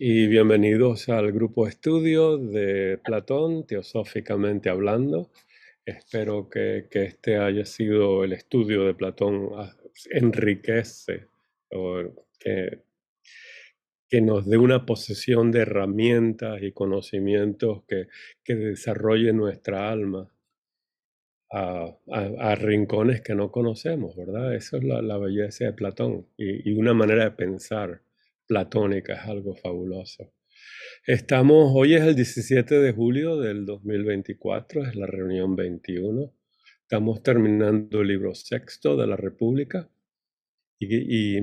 Y bienvenidos al grupo de estudio de Platón, teosóficamente hablando. Espero que este haya sido el estudio de Platón, enriquece, o que, que nos dé una posesión de herramientas y conocimientos que desarrolle nuestra alma a rincones que no conocemos, ¿verdad? Eso es la belleza de Platón y una manera de pensar platónica es algo fabuloso. Hoy es el 17 de julio del 2024, es la reunión 21. Estamos terminando el libro sexto de la República y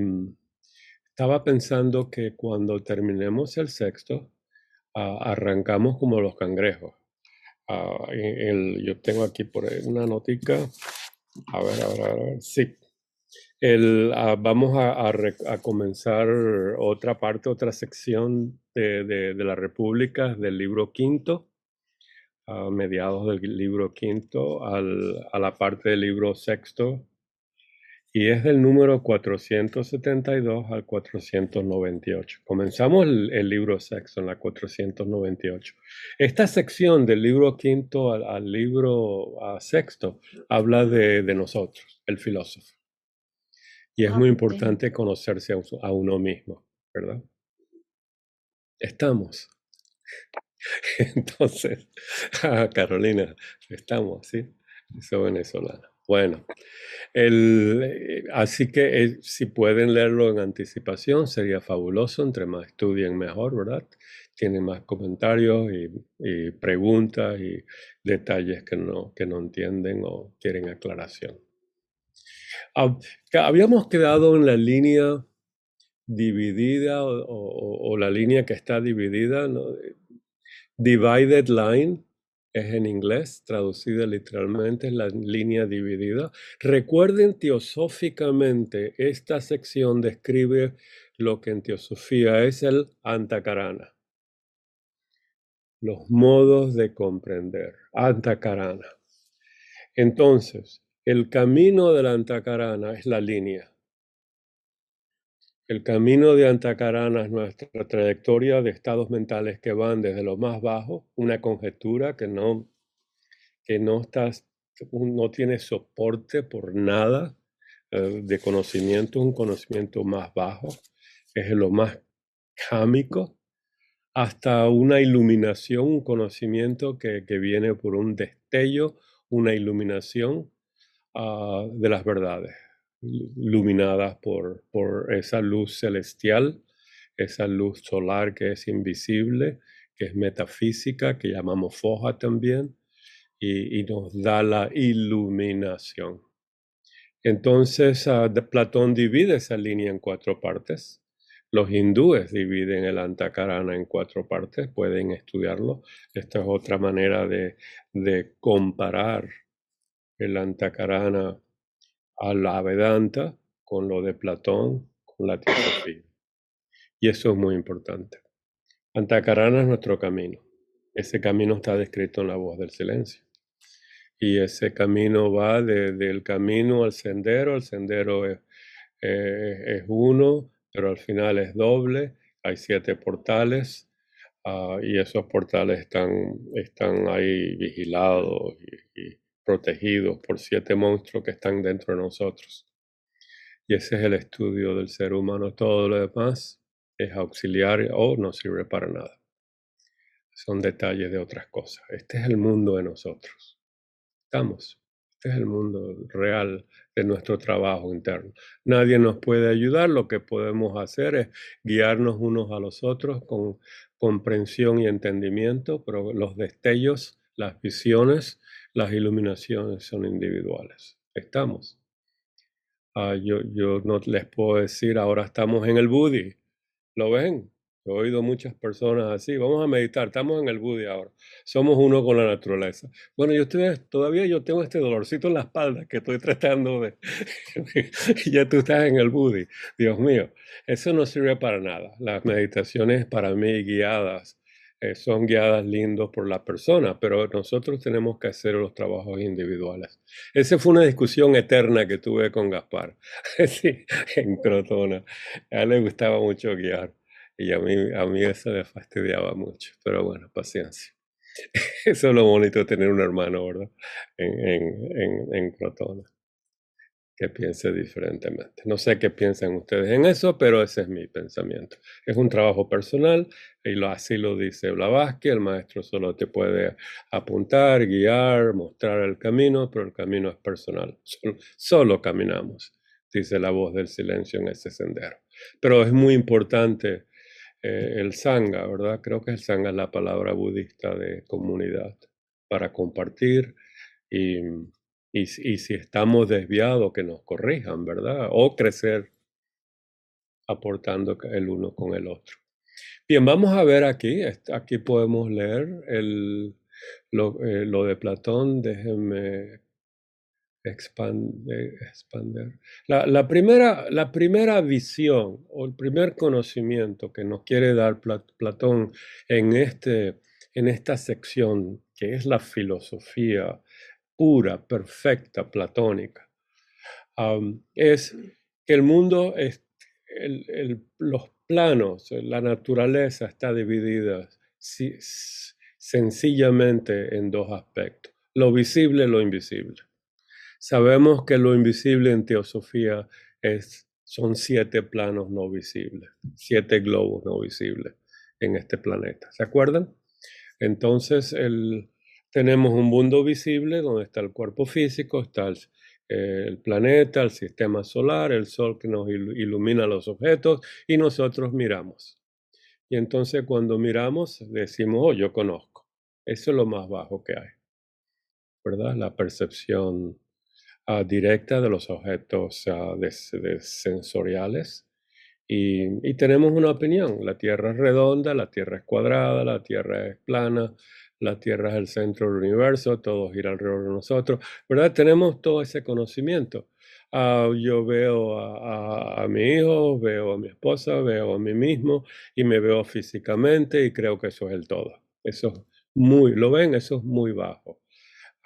estaba pensando que cuando terminemos el sexto, arrancamos como los cangrejos. Yo tengo aquí por ahí una notica. A ver. Sí. Vamos a comenzar otra parte, otra sección de la República, del libro quinto, a mediados del libro quinto, a la parte del libro sexto, y es del número 472 al 498. Comenzamos el libro sexto en la 498. Esta sección del libro quinto al libro sexto habla de nosotros, el filósofo. Y es muy importante conocerse a uno mismo, ¿verdad? Estamos. Entonces, Carolina, estamos, ¿sí? Soy venezolana. Bueno, así que si pueden leerlo en anticipación, sería fabuloso. Entre más estudien, mejor, ¿verdad? Tienen más comentarios y preguntas y detalles que no entienden o quieren aclaración. Habíamos quedado en la línea dividida o la línea que está dividida, ¿no? Divided line es en inglés, traducida literalmente es la línea dividida. Recuerden, teosóficamente, esta sección describe lo que en teosofía es el antakarana, los modos de comprender, antakarana. Entonces, el camino del antakarana es la línea. El camino de Antakarana es nuestra trayectoria de estados mentales que van desde lo más bajo, una conjetura que no tiene soporte por nada de conocimiento, un conocimiento más bajo, es lo más cámico, hasta una iluminación, un conocimiento que viene por un destello, una iluminación de las verdades, iluminadas por esa luz celestial, esa luz solar que es invisible, que es metafísica, que llamamos foja también, y nos da la iluminación. Entonces, Platón divide esa línea en 4 partes. Los hindúes dividen el Antakarana en 4 partes, pueden estudiarlo. Esta es otra manera de comparar el Antakarana a la Vedanta con lo de Platón, con la teosofía. Y eso es muy importante. Antakarana es nuestro camino. Ese camino está descrito en la voz del silencio. Y ese camino va del camino al sendero. El sendero es uno, pero al final es doble. Hay 7 portales y esos portales están ahí vigilados y protegidos por 7 monstruos que están dentro de nosotros. Y ese es el estudio del ser humano. Todo lo demás es auxiliar o no sirve para nada. Son detalles de otras cosas. Este es el mundo de nosotros. Estamos. Este es el mundo real de nuestro trabajo interno. Nadie nos puede ayudar. Lo que podemos hacer es guiarnos unos a los otros con comprensión y entendimiento, pero los destellos, las visiones, las iluminaciones son individuales. Estamos. Yo no les puedo decir, ahora estamos en el Budi. ¿Lo ven? He oído muchas personas así. Vamos a meditar, estamos en el Budi ahora. Somos uno con la naturaleza. Bueno, todavía yo tengo este dolorcito en la espalda que estoy tratando de... Y ya tú estás en el Budi. Dios mío, eso no sirve para nada. Las meditaciones para mí guiadas son guiadas lindos por la persona, pero nosotros tenemos que hacer los trabajos individuales. Esa fue una discusión eterna que tuve con Gaspar, sí, en Crotona. A él le gustaba mucho guiar. Y a mí eso me fastidiaba mucho, pero bueno, paciencia. Eso es lo bonito de tener un hermano, ¿verdad? En Crotona, que piense diferentemente. No sé qué piensan ustedes en eso, pero ese es mi pensamiento. Es un trabajo personal y así lo dice Blavatsky. El maestro solo te puede apuntar, guiar, mostrar el camino, pero el camino es personal. Solo caminamos, dice la voz del silencio en ese sendero. Pero es muy importante el sangha, ¿verdad? Creo que el sangha es la palabra budista de comunidad para compartir y, y si estamos desviados, que nos corrijan, ¿verdad? O crecer aportando el uno con el otro. Bien, vamos a ver aquí. Aquí podemos leer lo de Platón. Déjenme expander. La primera visión o el primer conocimiento que nos quiere dar Platón en esta sección, que es la filosofía pura, perfecta, platónica, es que el mundo, los planos, la naturaleza está dividida sencillamente en dos aspectos, lo visible y lo invisible. Sabemos que lo invisible en teosofía son 7 planos no visibles, 7 globos no visibles en este planeta. ¿Se acuerdan? Entonces, tenemos un mundo visible donde está el cuerpo físico, está el planeta, el sistema solar, el sol que nos ilumina los objetos y nosotros miramos. Y entonces cuando miramos decimos, oh, yo conozco. Eso es lo más bajo que hay, ¿verdad? La percepción directa de los objetos sensoriales y tenemos una opinión. La Tierra es redonda, la Tierra es cuadrada, la Tierra es plana, la Tierra es el centro del universo, todo gira alrededor de nosotros, ¿verdad? Tenemos todo ese conocimiento. Yo veo a mi hijo, veo a mi esposa, veo a mí mismo y me veo físicamente y creo que eso es el todo. Eso es ¿lo ven? Eso es muy bajo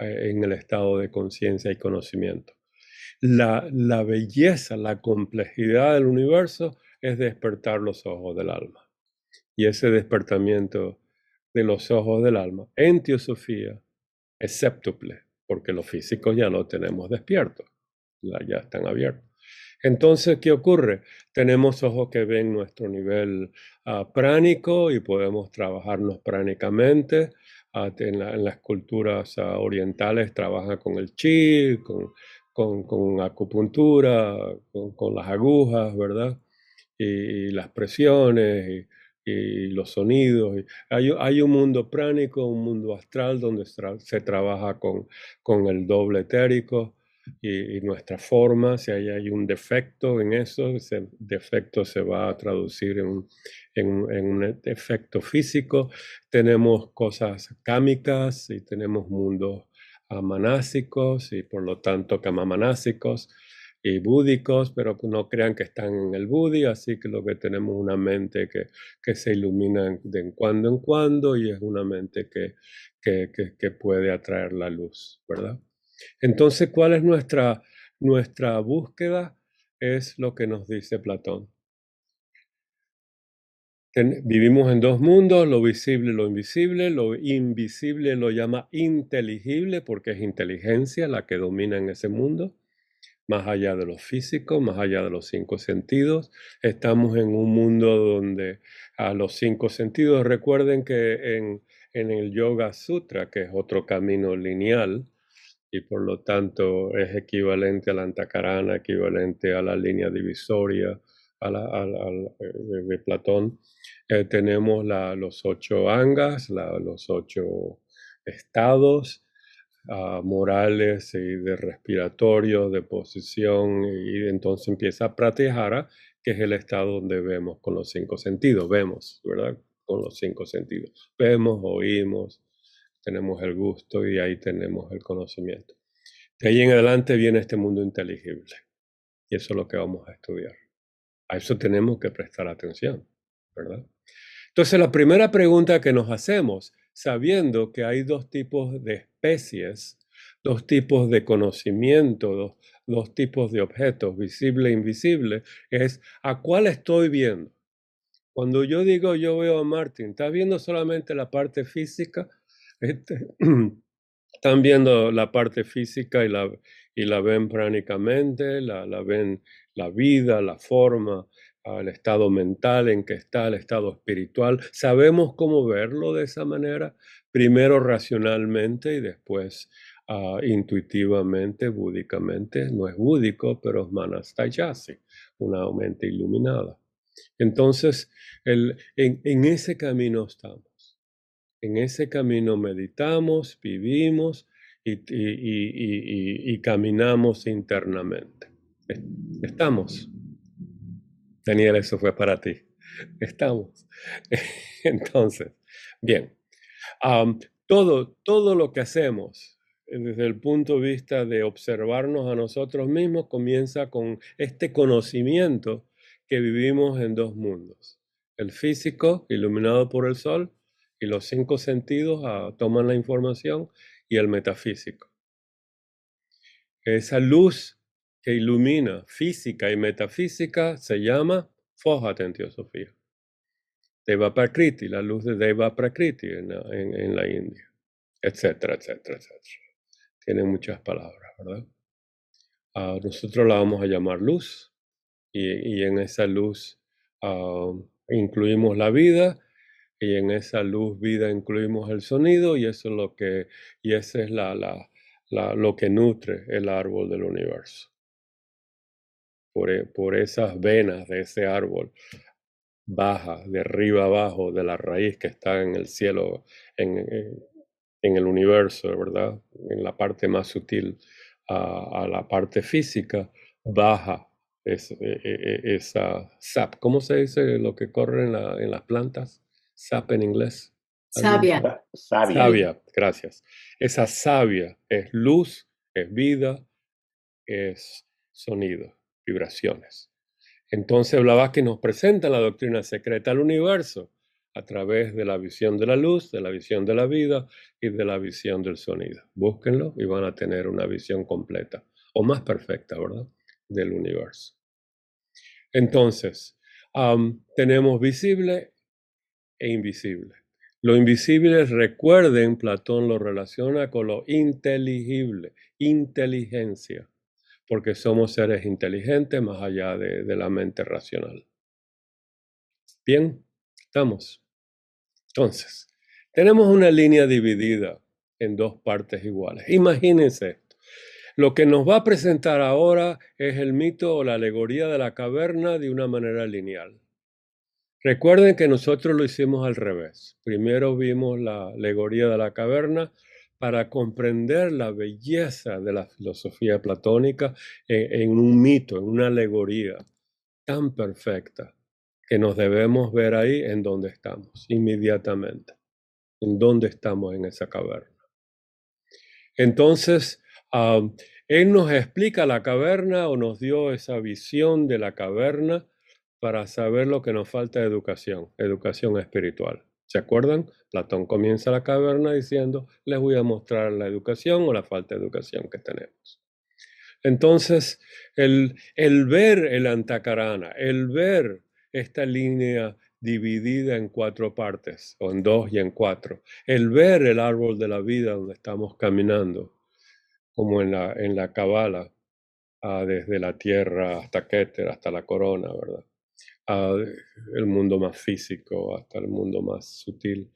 en el estado de conciencia y conocimiento. La belleza, la complejidad del universo es despertar los ojos del alma. Y ese despertamiento de los ojos del alma en teosofía es séptuple, porque los físicos ya lo tenemos despiertos, ya están abiertos. Entonces, ¿qué ocurre? Tenemos ojos que ven nuestro nivel pránico y podemos trabajarnos pránicamente. En las culturas orientales trabajan con el chi, con acupuntura, con las agujas, ¿verdad? Y las presiones y los sonidos. Hay un mundo pránico, un mundo astral donde se trabaja con el doble etérico y nuestra forma. Si hay un defecto en eso, ese defecto se va a traducir en un efecto físico. Tenemos cosas kámicas y tenemos mundos manásicos y por lo tanto kamamanásicos y búdicos, pero no crean que están en el budi, así que lo que tenemos es una mente que se ilumina de en cuando y es una mente que puede atraer la luz, ¿verdad? Entonces, ¿cuál es nuestra búsqueda? Es lo que nos dice Platón. Vivimos en dos mundos, lo visible y lo invisible. Lo invisible lo llama inteligible porque es inteligencia la que domina en ese mundo. Más allá de lo físico, más allá de los 5 sentidos. Estamos en un mundo donde a los 5 sentidos, recuerden que en el Yoga Sutra, que es otro camino lineal, y por lo tanto es equivalente a la Antakarana, equivalente a la línea divisoria de Platón. Tenemos los 8 angas, los 8 estados morales y de respiratorio, de posición, y entonces empieza pratyahara, que es el estado donde vemos con los 5 sentidos, vemos, ¿verdad? Con los 5 sentidos. Vemos, oímos, tenemos el gusto y ahí tenemos el conocimiento. De ahí en adelante viene este mundo inteligible y eso es lo que vamos a estudiar. A eso tenemos que prestar atención, ¿verdad? Entonces, la primera pregunta que nos hacemos, sabiendo que hay 2 tipos de especies, 2 tipos de conocimiento, dos tipos de objetos, visible e invisible, es ¿a cuál estoy viendo? Cuando yo digo yo veo a Martin, ¿estás viendo solamente la parte física? Este, están viendo la parte física y la ven pránicamente, la ven la vida, la forma, el estado mental en que está, el estado espiritual. Sabemos cómo verlo de esa manera, primero racionalmente y después intuitivamente, búdicamente. No es búdico, pero es manastayasi, una mente iluminada. Entonces, en ese camino estamos. En ese camino meditamos, vivimos y caminamos internamente. Estamos. Daniel, eso fue para ti. Estamos. Entonces, bien. Todo lo que hacemos desde el punto de vista de observarnos a nosotros mismos comienza con este conocimiento que vivimos en dos mundos. El físico, iluminado por el sol, y los cinco sentidos toman la información, y el metafísico. Esa luz que ilumina física y metafísica se llama Fójate en Teosofía. Deva Prakriti, la luz de Deva Prakriti en la India, etcétera, etcétera, etcétera. Tiene muchas palabras, ¿verdad? Nosotros la vamos a llamar luz, y en esa luz incluimos la vida, y en esa luz vida incluimos el sonido, y eso es lo que, y ese es lo que nutre el árbol del universo. Por esas venas de ese árbol baja de arriba abajo de la raíz que está en el cielo, en el universo, ¿verdad? En la parte más sutil a la parte física, baja esa sap. ¿Cómo se dice lo que corre en las plantas? Sap en inglés. Sabia. Savia, gracias. Esa savia es luz, es vida, es sonido, vibraciones. Entonces Blavatsky nos presenta la doctrina secreta del universo a través de la visión de la luz, de la visión de la vida y de la visión del sonido. Búsquenlo y van a tener una visión completa, o más perfecta, ¿verdad?, del universo. Entonces, tenemos visible e invisible. Lo invisible, recuerden, Platón lo relaciona con lo inteligible, inteligencia, porque somos seres inteligentes más allá de la mente racional. Bien, estamos. Entonces, tenemos una línea dividida en dos partes iguales. Imagínense esto. Lo que nos va a presentar ahora es el mito o la alegoría de la caverna de una manera lineal. Recuerden que nosotros lo hicimos al revés. Primero vimos la alegoría de la caverna para comprender la belleza de la filosofía platónica en un mito, en una alegoría tan perfecta que nos debemos ver ahí en donde estamos, inmediatamente, en donde estamos en esa caverna. Entonces, él nos explica la caverna o nos dio esa visión de la caverna para saber lo que nos falta de educación espiritual. ¿Se acuerdan? Platón comienza la caverna diciendo, les voy a mostrar la educación o la falta de educación que tenemos. Entonces, el ver el Antakarana, el ver esta línea dividida en cuatro partes, o en dos y en cuatro, el ver el árbol de la vida donde estamos caminando, como en la Kabbalah, desde la tierra hasta Keter, hasta la corona, ¿verdad? El mundo más físico hasta el mundo más sutil.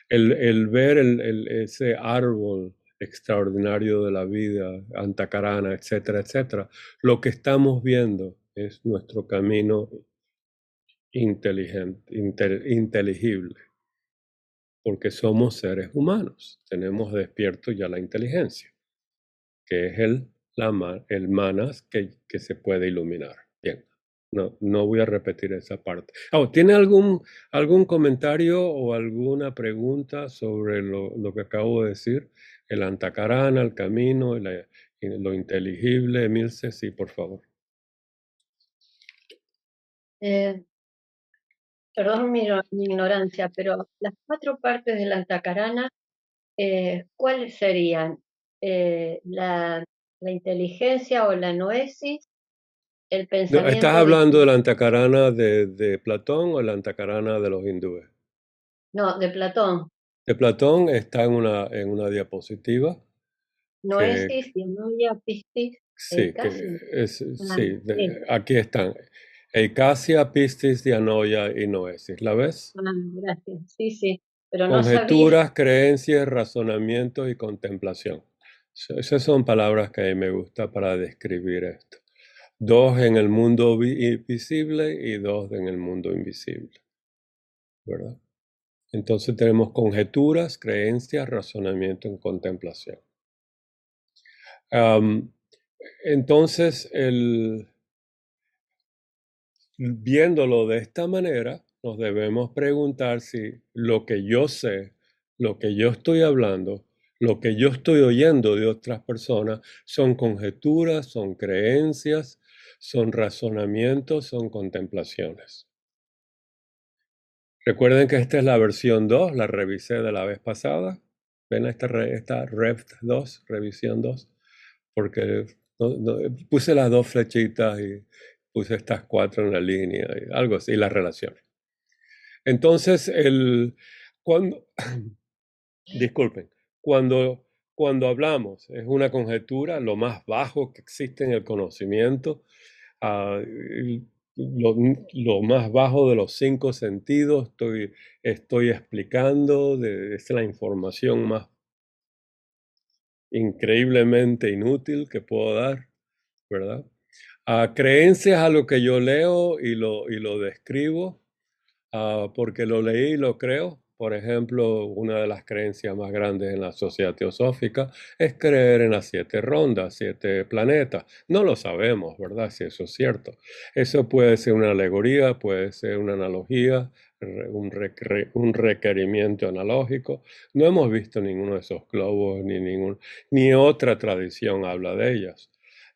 El ver ese árbol extraordinario de la vida, Antakarana, etcétera, etcétera. Lo que estamos viendo es nuestro camino inteligente, inteligible, porque somos seres humanos, tenemos despierto ya la inteligencia, que es el manas que se puede iluminar. Bien, no voy a repetir esa parte. ¿Tiene algún comentario o alguna pregunta sobre lo que acabo de decir? El Antakarana, el camino, lo inteligible, Emilce, sí, por favor. Perdón mi ignorancia, pero las cuatro partes del Antakarana, ¿cuáles serían? La inteligencia o la noesis, el No, ¿estás pensamiento de hablando de la Antakarana de Platón o la Antakarana de los hindúes? no, de Platón. De Platón está en una diapositiva que Noesis, Dionoia, Piscis, sí, Eicasia. Ah, sí, sí. aquí están. Eicasia, Piscis, Dianoia y Noesis. ¿La ves? Ah, gracias. Sí, sí, pero no sabía. Conjeturas, creencias, razonamientos y contemplación. Esas son palabras que a mí me gusta para describir esto. Dos en el mundo visible y dos en el mundo invisible, ¿verdad? Entonces tenemos conjeturas, creencias, razonamiento y contemplación. Am, entonces, viéndolo de esta manera, nos debemos preguntar si lo que yo sé, lo que yo estoy hablando, lo que yo estoy oyendo de otras personas son conjeturas, son creencias, son razonamientos, son contemplaciones. Recuerden que esta es la versión 2, la revisé de la vez pasada. Ven esta Rev 2, revisión 2, porque puse las dos flechitas y puse estas cuatro en la línea y algo así, las relaciones. Entonces, cuando, disculpen, cuando, cuando hablamos, es una conjetura, lo más bajo que existe en el conocimiento, ah, lo, lo más bajo de los cinco sentidos, estoy explicando, es la información más increíblemente inútil que puedo dar, ¿verdad? A creencias a lo que yo leo y lo describo, porque lo leí y lo creo. Por ejemplo, una de las creencias más grandes en la sociedad teosófica es creer en las 7 rondas, 7 planetas. No lo sabemos, ¿verdad? Si eso es cierto. Eso puede ser una alegoría, puede ser una analogía, un requerimiento analógico. No hemos visto ninguno de esos globos, ni otra tradición habla de ellas.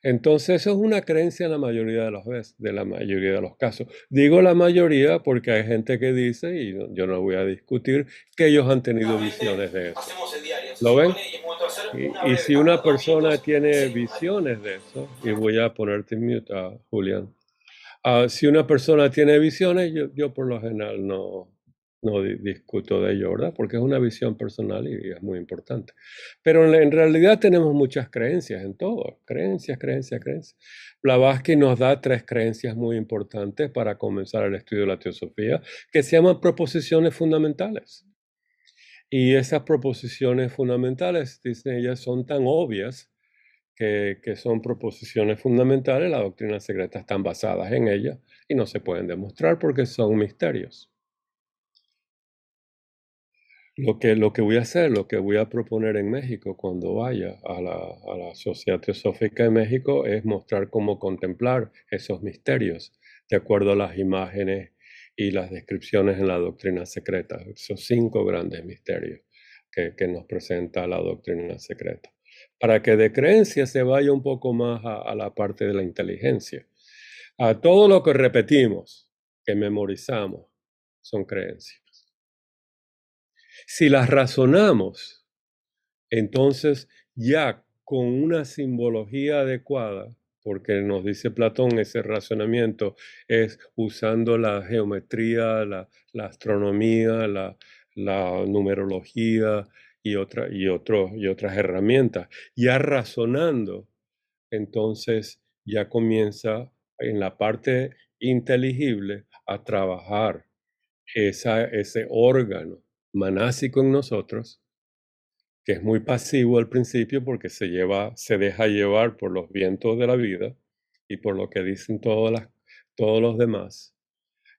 Entonces, eso es una creencia en la mayoría de las veces, de la mayoría de los casos. Digo la mayoría porque hay gente que dice, y yo no voy a discutir, que ellos han tenido visiones de eso. Hacemos el diario. Se ¿Lo ven? supone y es momento de hacer una Y breve si una tanda, 2 minutos, persona tiene dice al hilo. visiones de eso, y voy a ponerte en mute, Julián. Si una persona tiene visiones, yo por lo general no discuto de ello, ¿verdad? Porque es una visión personal y es muy importante. Pero en realidad tenemos muchas creencias en todo. Creencias, creencias, creencias. Blavatsky nos da 3 creencias muy importantes para comenzar el estudio de la teosofía, que se llaman proposiciones fundamentales. Y esas proposiciones fundamentales, dicen ellas, son tan obvias que son proposiciones fundamentales, las doctrinas secretas están basadas en ellas y no se pueden demostrar porque son misterios. Lo que voy a hacer, lo que voy a proponer en México cuando vaya a la Sociedad Teosófica de México es mostrar cómo contemplar esos misterios de acuerdo a las imágenes y las descripciones en la doctrina secreta, esos 5 grandes misterios que nos presenta la doctrina secreta, para que de creencia se vaya un poco más a la parte de la inteligencia. A todo lo que repetimos, que memorizamos, son creencias. Si las razonamos, entonces ya con una simbología adecuada, porque nos dice Platón, ese razonamiento es usando la geometría, la astronomía, la numerología y otras herramientas. Ya razonando, entonces ya comienza en la parte inteligible a trabajar ese órgano manásico en nosotros, que es muy pasivo al principio porque se deja llevar por los vientos de la vida y por lo que dicen todos los demás.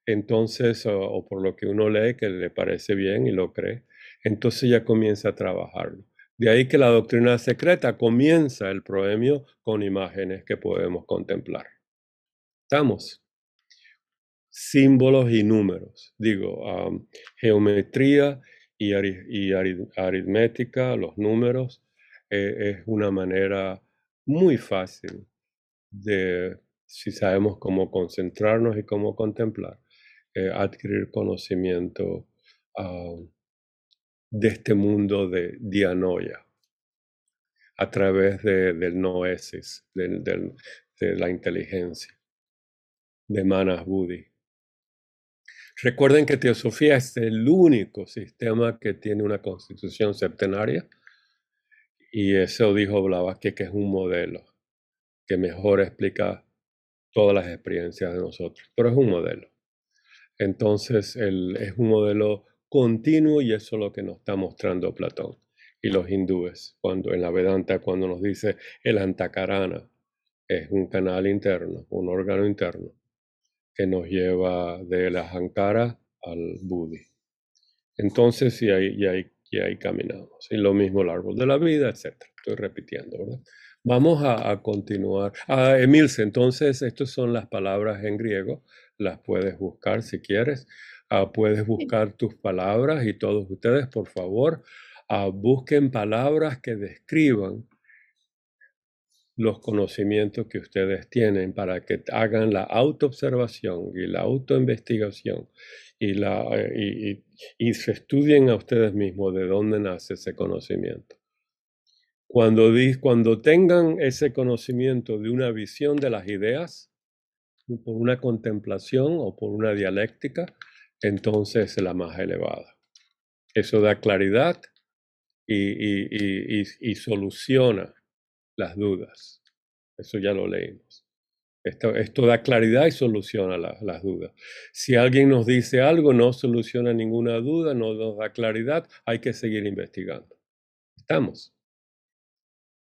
Entonces, o por lo que uno lee que le parece bien y lo cree, entonces ya comienza a trabajarlo. De ahí que la doctrina secreta comienza el proemio con imágenes que podemos contemplar. ¿Estamos? Símbolos y números, digo, geometría y aritmética, los números, es una manera muy fácil de, si sabemos cómo concentrarnos y cómo contemplar, adquirir conocimiento de este mundo de dianoia a través del noesis, de la inteligencia. de Manas Buddhi. Recuerden que Teosofía es el único sistema que tiene una constitución septenaria, y eso dijo Blavatsky, que es un modelo que mejor explica todas las experiencias de nosotros, pero es un modelo. Entonces, es un modelo continuo, y eso es lo que nos está mostrando Platón y los hindúes en la Vedanta, cuando nos dice el Antakarana es un canal interno, un órgano interno que nos lleva de la Ahankara al Buddhi. Entonces, y ahí caminamos. Y lo mismo el árbol de la vida, etc. Estoy repitiendo, ¿verdad? Vamos a continuar. Emilce, entonces, estas son las palabras en griego. Las puedes buscar si quieres. Puedes buscar tus palabras, y todos ustedes, por favor, busquen palabras que describan los conocimientos que ustedes tienen, para que hagan la autoobservación y la autoinvestigación, y se estudien a ustedes mismos de dónde nace ese conocimiento. Cuando tengan ese conocimiento de una visión de las ideas, por una contemplación o por una dialéctica, entonces es la más elevada. Eso da claridad y soluciona las dudas. Eso ya lo leímos. Esto da claridad y soluciona las dudas. Si alguien nos dice algo, no soluciona ninguna duda, no nos da claridad, hay que seguir investigando. ¿Estamos?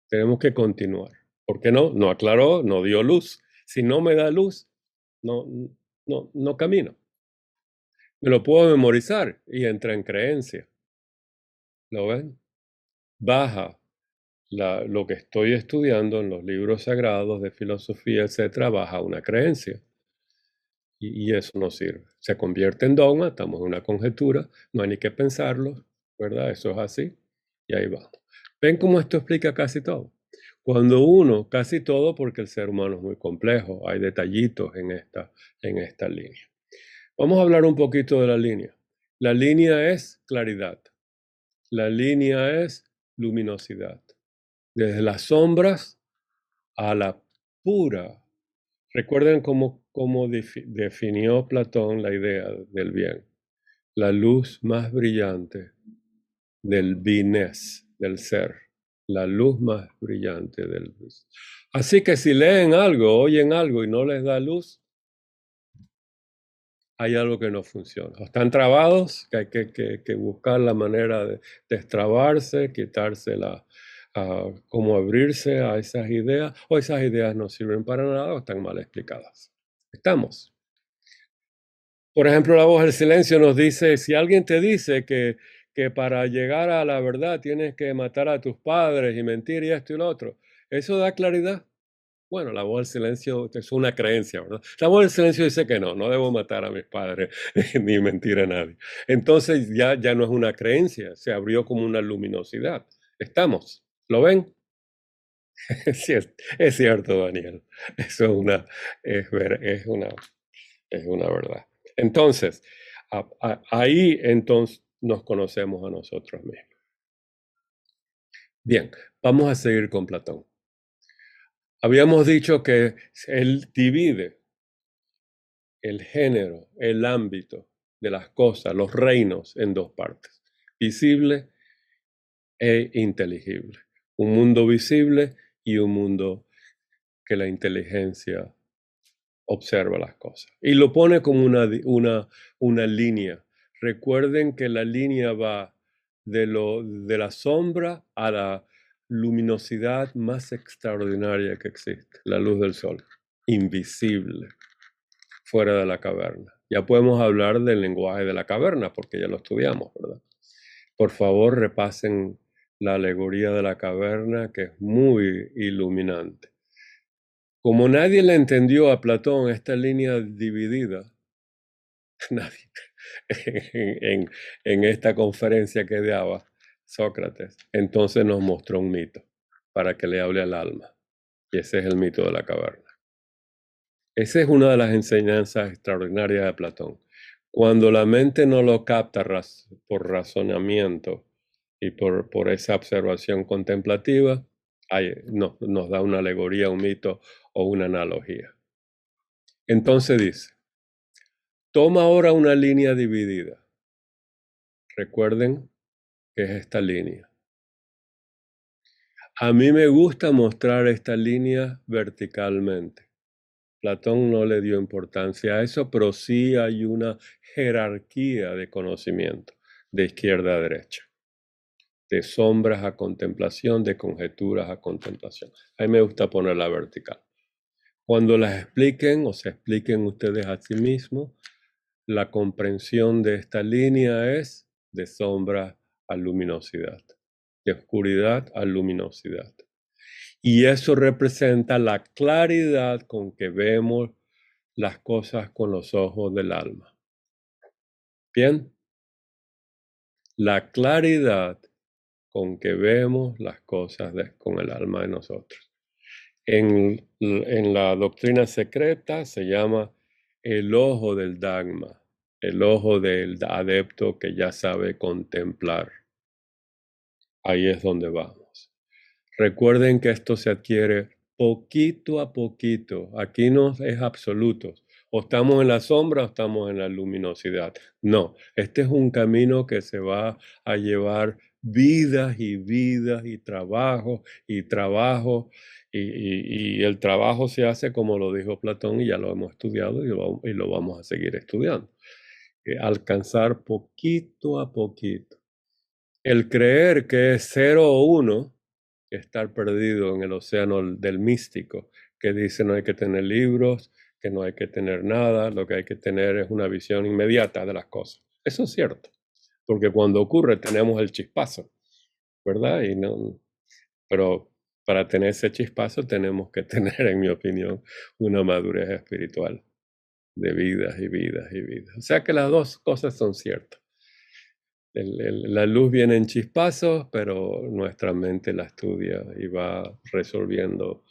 Tenemos que continuar. ¿Por qué no? No aclaró, no dio luz. Si no me da luz, no camino. Me lo puedo memorizar y entra en creencia. ¿Lo ven? Baja lo que estoy estudiando en los libros sagrados de filosofía, etcétera, baja una creencia. Y eso no sirve. Se convierte en dogma, estamos en una conjetura, no hay ni que pensarlo, ¿verdad? Eso es así, y ahí vamos. ¿Ven cómo esto explica casi todo? Casi todo, porque el ser humano es muy complejo, hay detallitos en esta línea. Vamos a hablar un poquito de la línea. La línea es claridad. La línea es luminosidad. Desde las sombras a la pura. Recuerden cómo definió Platón la idea del bien. La luz más brillante del bines, del ser. La luz más brillante del luz. Así que si leen algo, oyen algo y no les da luz, hay algo que no funciona. O están trabados, que hay que buscar la manera de destrabarse, quitarse cómo abrirse a esas ideas, o esas ideas no sirven para nada o están mal explicadas. ¿Estamos? Por ejemplo, la voz del silencio nos dice, si alguien te dice que para llegar a la verdad tienes que matar a tus padres y mentir y esto y lo otro, ¿eso da claridad? Bueno, la voz del silencio es una creencia, ¿verdad? La voz del silencio dice que no debo matar a mis padres ni mentir a nadie. Entonces ya no es una creencia, se abrió como una luminosidad. ¿Estamos? ¿Lo ven? Es cierto, Daniel. Eso es una verdad. Entonces, ahí entonces nos conocemos a nosotros mismos. Bien, vamos a seguir con Platón. Habíamos dicho que él divide el género, el ámbito de las cosas, los reinos, en dos partes: visible e inteligible. Un mundo visible y un mundo que la inteligencia observa las cosas. Y lo pone como una línea. Recuerden que la línea va de la sombra a la luminosidad más extraordinaria que existe, la luz del sol, invisible, fuera de la caverna. Ya podemos hablar del lenguaje de la caverna, porque ya lo estudiamos, ¿verdad? Por favor, repasen la alegoría de la caverna, que es muy iluminante. Como nadie le entendió a Platón esta línea dividida, nadie, en esta conferencia que daba Sócrates, entonces nos mostró un mito para que le hable al alma. Y ese es el mito de la caverna. Esa es una de las enseñanzas extraordinarias de Platón. Cuando la mente no lo capta por razonamiento y por esa observación contemplativa, nos da una alegoría, un mito o una analogía. Entonces dice, toma ahora una línea dividida. Recuerden que es esta línea. A mí me gusta mostrar esta línea verticalmente. Platón no le dio importancia a eso, pero sí hay una jerarquía de conocimiento de izquierda a derecha, de sombras a contemplación, de conjeturas a contemplación. A mí me gusta ponerla vertical. Cuando las expliquen o se expliquen ustedes a sí mismos, la comprensión de esta línea es de sombra a luminosidad, de oscuridad a luminosidad. Y eso representa la claridad con que vemos las cosas con los ojos del alma. Bien, la claridad con que vemos las cosas con el alma de nosotros. En la doctrina secreta se llama el ojo del Dharma, el ojo del adepto que ya sabe contemplar. Ahí es donde vamos. Recuerden que esto se adquiere poquito a poquito. Aquí no es absoluto. O estamos en la sombra o estamos en la luminosidad. No, este es un camino que se va a llevar vidas y vidas y trabajo y trabajo. Y el trabajo se hace como lo dijo Platón y ya lo hemos estudiado y lo vamos a seguir estudiando. Alcanzar poquito a poquito. El creer que es 0 o 1, estar perdido en el océano del místico, que dice no hay que tener libros, que no hay que tener nada, lo que hay que tener es una visión inmediata de las cosas. Eso es cierto, porque cuando ocurre tenemos el chispazo, ¿verdad? Pero para tener ese chispazo tenemos que tener, en mi opinión, una madurez espiritual de vidas y vidas y vidas. O sea que las dos cosas son ciertas. La luz viene en chispazos, pero nuestra mente la estudia y va resolviendo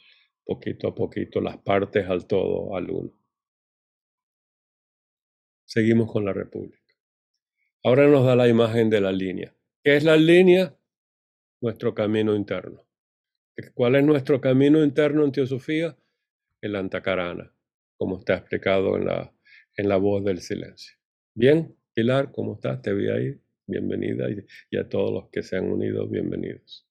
poquito a poquito las partes al todo, al uno. Seguimos con la República. Ahora nos da la imagen de la línea. ¿Qué es la línea? Nuestro camino interno. ¿Cuál es nuestro camino interno en Teosofía? El Antakarana, como está explicado en la voz del silencio. Bien, Pilar, ¿cómo estás? Te vi ahí. Bienvenida y a todos los que se han unido, bienvenidos.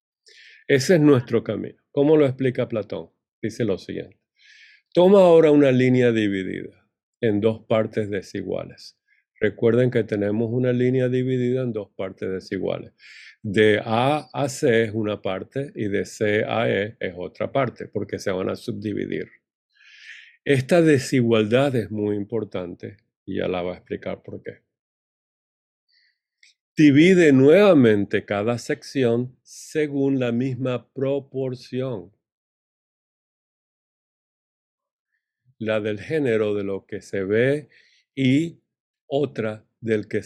Ese es nuestro camino. ¿Cómo lo explica Platón? Dice lo siguiente. Toma ahora una línea dividida en dos partes desiguales. Recuerden que tenemos una línea dividida en dos partes desiguales. De A a C es una parte y de C a E es otra parte, porque se van a subdividir. Esta desigualdad es muy importante y ya la voy a explicar por qué. Divide nuevamente cada sección según la misma proporción. La del género de lo que se ve y otra del que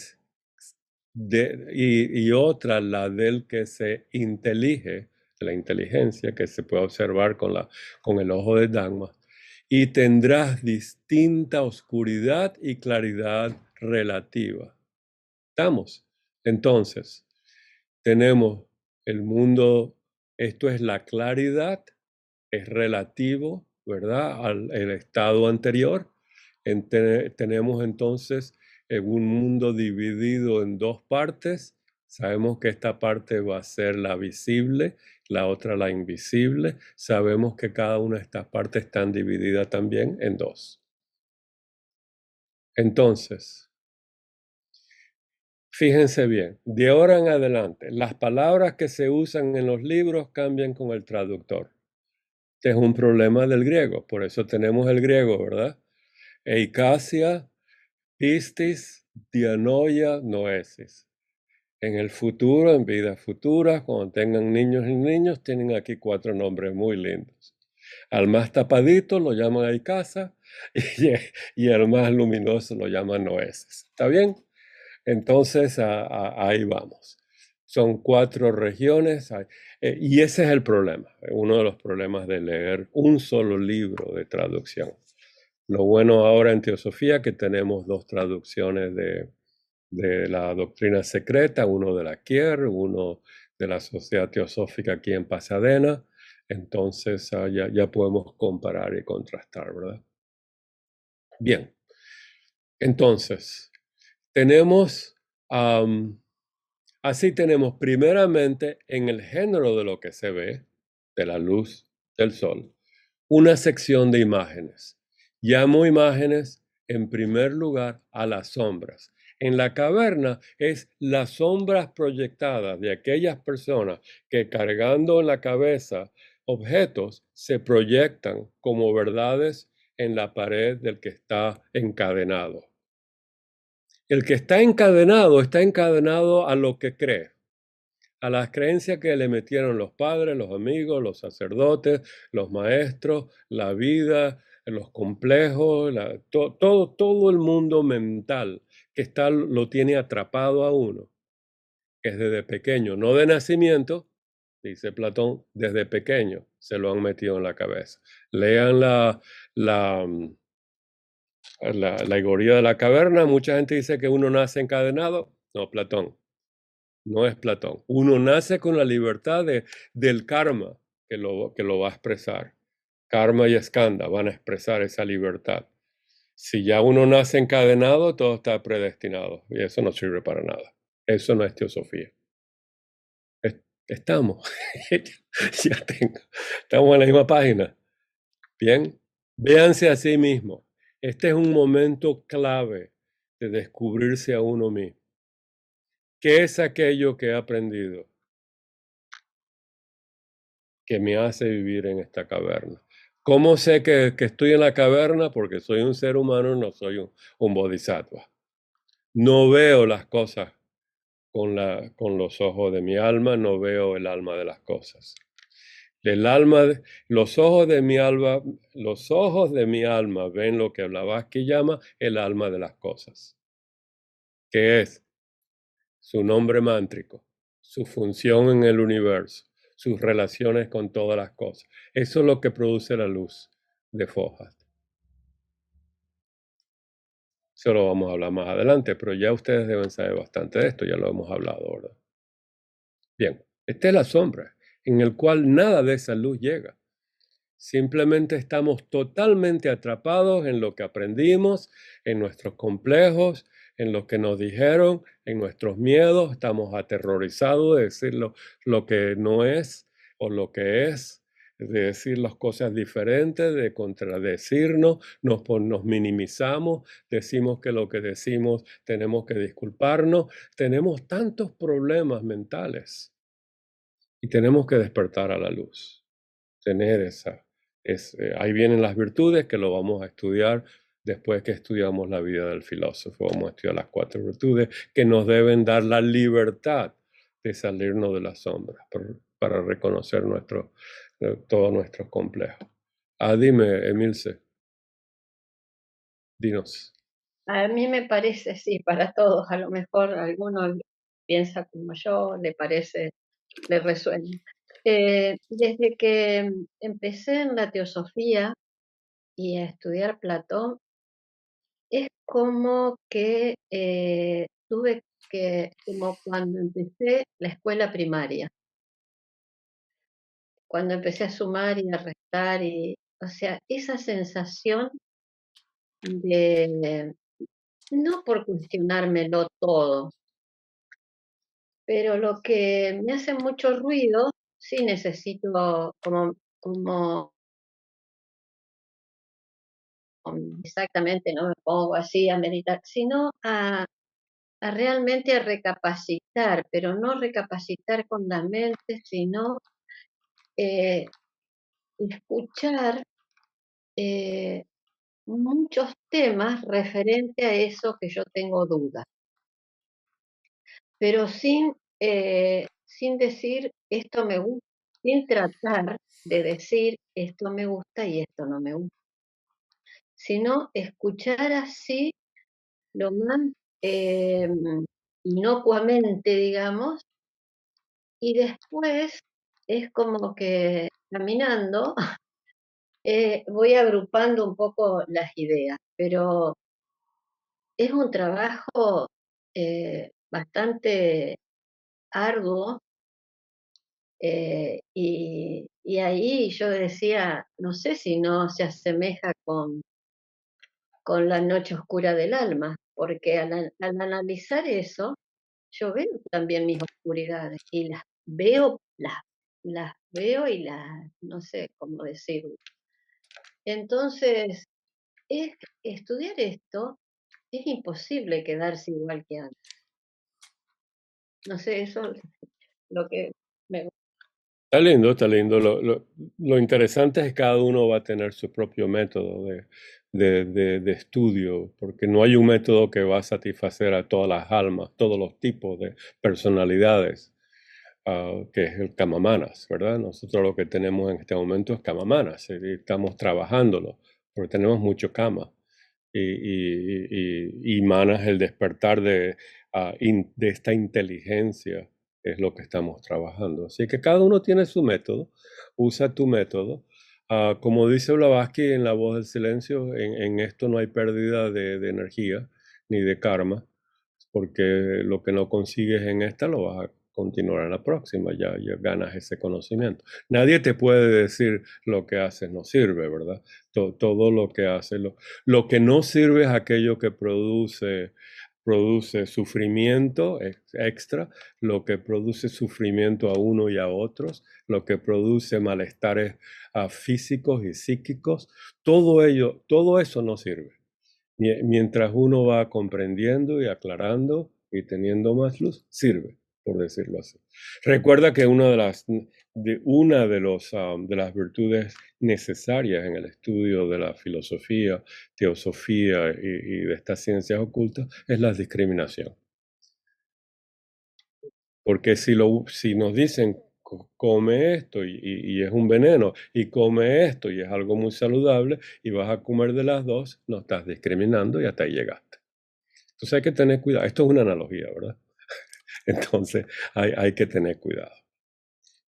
y otra la del que se intelige, la inteligencia que se puede observar con el ojo de Dharma, y tendrás distinta oscuridad y claridad relativa. ¿Estamos? Entonces, tenemos el mundo, esto es la claridad, es relativo, ¿verdad? El estado anterior. Tenemos entonces un mundo dividido en dos partes. Sabemos que esta parte va a ser la visible, la otra la invisible. Sabemos que cada una de estas partes están divididas también en dos. Entonces, fíjense bien, de ahora en adelante, las palabras que se usan en los libros cambian con el traductor. Este es un problema del griego, por eso tenemos el griego, ¿verdad? Eikasia, pistis, dianoia, noesis. En el futuro, en vidas futuras, cuando tengan niños y niños, tienen aquí 4 nombres muy lindos. Al más tapadito lo llaman Eikasa y al más luminoso lo llaman noesis. ¿Está bien? Entonces, ahí vamos. Son 4 regiones y ese es el problema, uno de los problemas de leer un solo libro de traducción. Lo bueno ahora en Teosofía que tenemos 2 traducciones de la doctrina secreta, uno de la Kier, uno de la Sociedad Teosófica aquí en Pasadena. Entonces ya podemos comparar y contrastar, ¿verdad? Bien, entonces, tenemos, así tenemos primeramente en el género de lo que se ve, de la luz del sol, una sección de imágenes. Llamo imágenes en primer lugar a las sombras. En la caverna es las sombras proyectadas de aquellas personas que cargando en la cabeza objetos se proyectan como verdades en la pared del que está encadenado. El que está encadenado a lo que cree, a las creencias que le metieron los padres, los amigos, los sacerdotes, los maestros, la vida, los complejos, todo el mundo mental que lo tiene atrapado a uno, que es desde pequeño, no de nacimiento, dice Platón, desde pequeño se lo han metido en la cabeza. Lean la, la alegoría de la caverna, mucha gente dice que uno nace encadenado. No, Platón, no es Platón. Uno nace con la libertad del karma que lo va a expresar. Karma y skanda van a expresar esa libertad. Si ya uno nace encadenado, todo está predestinado y eso no sirve para nada. Eso no es teosofía. Estamos, ya tengo, estamos en la misma página. Bien, véanse a sí mismos. Este es un momento clave de descubrirse a uno mismo. ¿Qué es aquello que he aprendido que me hace vivir en esta caverna? ¿Cómo sé que estoy en la caverna? Porque soy un ser humano, no soy un bodhisattva. No veo las cosas con los ojos de mi alma, no veo el alma de las cosas. El alma, los ojos de mi alma ven lo que Blavatsky llama el alma de las cosas, que es su nombre mántrico, su función en el universo, sus relaciones con todas las cosas. Eso es lo que produce la luz de Fojas. Eso lo vamos a hablar más adelante, pero ya ustedes deben saber bastante de esto, ya lo hemos hablado, ¿verdad? Bien, esta es la sombra, en el cual nada de esa luz llega. Simplemente estamos totalmente atrapados en lo que aprendimos, en nuestros complejos, en lo que nos dijeron, en nuestros miedos. Estamos aterrorizados de decir lo que no es o lo que es, de decir las cosas diferentes, de contradecirnos, nos minimizamos, decimos que lo que decimos tenemos que disculparnos. Tenemos tantos problemas mentales y tenemos que despertar a la luz, tener ahí vienen las virtudes que lo vamos a estudiar después que estudiamos la vida del filósofo. Vamos a estudiar las 4 virtudes que nos deben dar la libertad de salirnos de las sombras para reconocer todos nuestros complejos. Dime, Emilce, dinos. A mí me parece, sí, para todos, a lo mejor alguno piensa como yo, le parece, le resuena. Desde que empecé en la teosofía y a estudiar Platón, es como que tuve como cuando empecé la escuela primaria, cuando empecé a sumar y a restar, o sea, esa sensación de, no por cuestionármelo todo, pero lo que me hace mucho ruido, sí necesito como exactamente, no me pongo así a meditar, sino a realmente a recapacitar, pero no recapacitar con la mente, sino eh, escuchar eh, muchos temas referente a eso que yo tengo dudas, pero sin decir esto me gusta, sin tratar de decir esto me gusta y esto no me gusta, sino escuchar así lo más eh, inocuamente, digamos, y después es como que caminando voy agrupando un poco las ideas, pero es un trabajo bastante arduo y ahí yo decía, no sé si no se asemeja con la noche oscura del alma, porque al analizar eso, yo veo también mis oscuridades y las veo y no sé cómo decirlo. Entonces, estudiar esto es imposible quedarse igual que antes. No sé, eso es lo que me gusta. Está lindo, está lindo. Lo interesante es que cada uno va a tener su propio método de estudio, porque no hay un método que va a satisfacer a todas las almas, todos los tipos de personalidades, que es el Kamamanas, ¿verdad? Nosotros lo que tenemos en este momento es Kamamanas y estamos trabajándolo, porque tenemos mucho Kama. Y Manas, el despertar de esta inteligencia, es lo que estamos trabajando. Así que cada uno tiene su método, usa tu método. Como dice Blavatsky en La Voz del Silencio, en esto no hay pérdida de energía ni de karma, porque lo que no consigues en esta lo vas a continuar en la próxima, ya ganas ese conocimiento. Nadie te puede decir lo que haces no sirve, ¿verdad? Todo lo que haces, lo que no sirve es aquello que produce sufrimiento extra, lo que produce sufrimiento a uno y a otros, lo que produce malestares físicos y psíquicos, todo eso no sirve. Mientras uno va comprendiendo y aclarando y teniendo más luz, sirve, por decirlo así. Recuerda que de las virtudes necesarias en el estudio de la filosofía, teosofía y de estas ciencias ocultas es la discriminación. Porque si nos dicen come esto y es un veneno, y come esto y es algo muy saludable, y vas a comer de las dos, no estás discriminando y hasta ahí llegaste. Entonces hay que tener cuidado. Esto es una analogía, ¿verdad? Entonces hay que tener cuidado.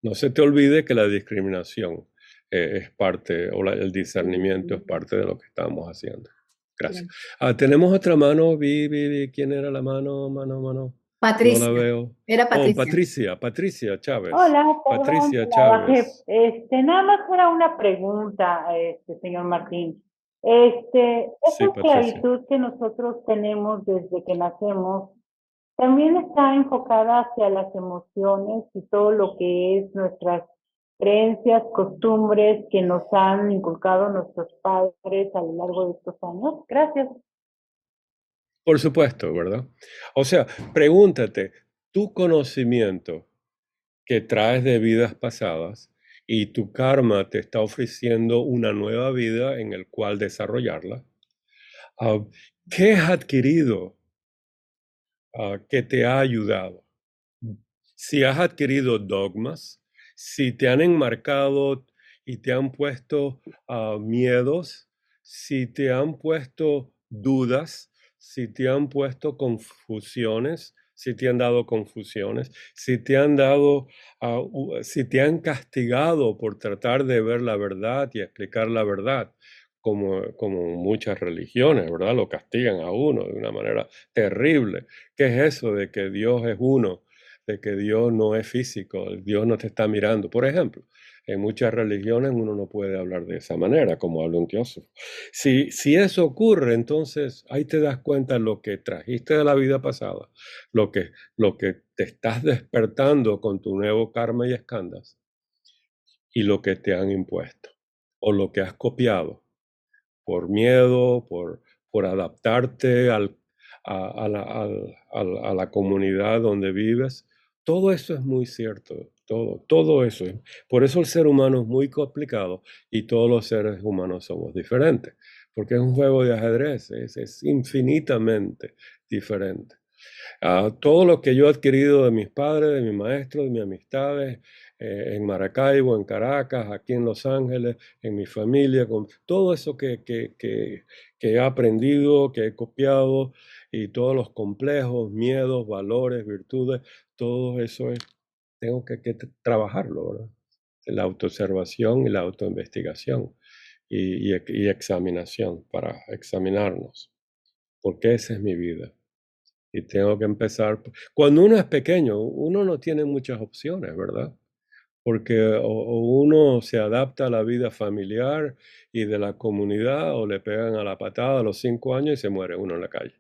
No se te olvide que la discriminación es parte, o el discernimiento es parte de lo que estamos haciendo. Gracias. Tenemos otra mano. ¿Quién era la mano? Mano. No la Patricia, veo. era Oh, Patricia. Patricia Chávez. Hola, perdón, Patricia la bajé. Chávez. Nada más era una pregunta, señor Martín. Sí, Esa Patricia. claritud que nosotros tenemos desde que nacemos, también está enfocada hacia las emociones y todo lo que es nuestras creencias, costumbres que nos han inculcado nuestros padres a lo largo de estos años. Gracias. Por supuesto, ¿verdad? O sea, pregúntate, tu conocimiento que traes de vidas pasadas y tu karma te está ofreciendo una nueva vida en el cual desarrollarla. ¿Qué has adquirido que te ha ayudado? Si has adquirido dogmas, si te han enmarcado y te han puesto miedos, si te han puesto dudas, si te han puesto confusiones, si te han dado confusiones, si te han dado, si te han castigado por tratar de ver la verdad y explicar la verdad, como muchas religiones, ¿verdad? Lo castigan a uno de una manera terrible. ¿Qué es eso de que Dios es uno? De que Dios no es físico, Dios no te está mirando. Por ejemplo, en muchas religiones uno no puede hablar de esa manera, como habla un teósofo. Si eso ocurre, entonces ahí te das cuenta lo que trajiste de la vida pasada, lo que te estás despertando con tu nuevo karma y escandas, y lo que te han impuesto, o lo que has copiado, por miedo, por adaptarte a la comunidad donde vives. Todo eso es muy cierto, todo eso. Por eso el ser humano es muy complicado y todos los seres humanos somos diferentes, porque es un juego de ajedrez, es infinitamente diferente. Todo lo que yo he adquirido de mis padres, de mis maestros, de mis amistades, en Maracaibo, en Caracas, aquí en Los Ángeles, en mi familia, con todo eso que he aprendido, que he copiado, y todos los complejos, miedos, valores, virtudes, todo eso tengo que trabajarlo, ¿verdad? La autoobservación y la autoinvestigación y examinación para examinarnos, porque esa es mi vida. Y tengo que empezar. Cuando uno es pequeño, uno no tiene muchas opciones, ¿verdad? porque o uno se adapta a la vida familiar y de la comunidad, o le pegan a la patada a los 5 años y se muere uno en la calle.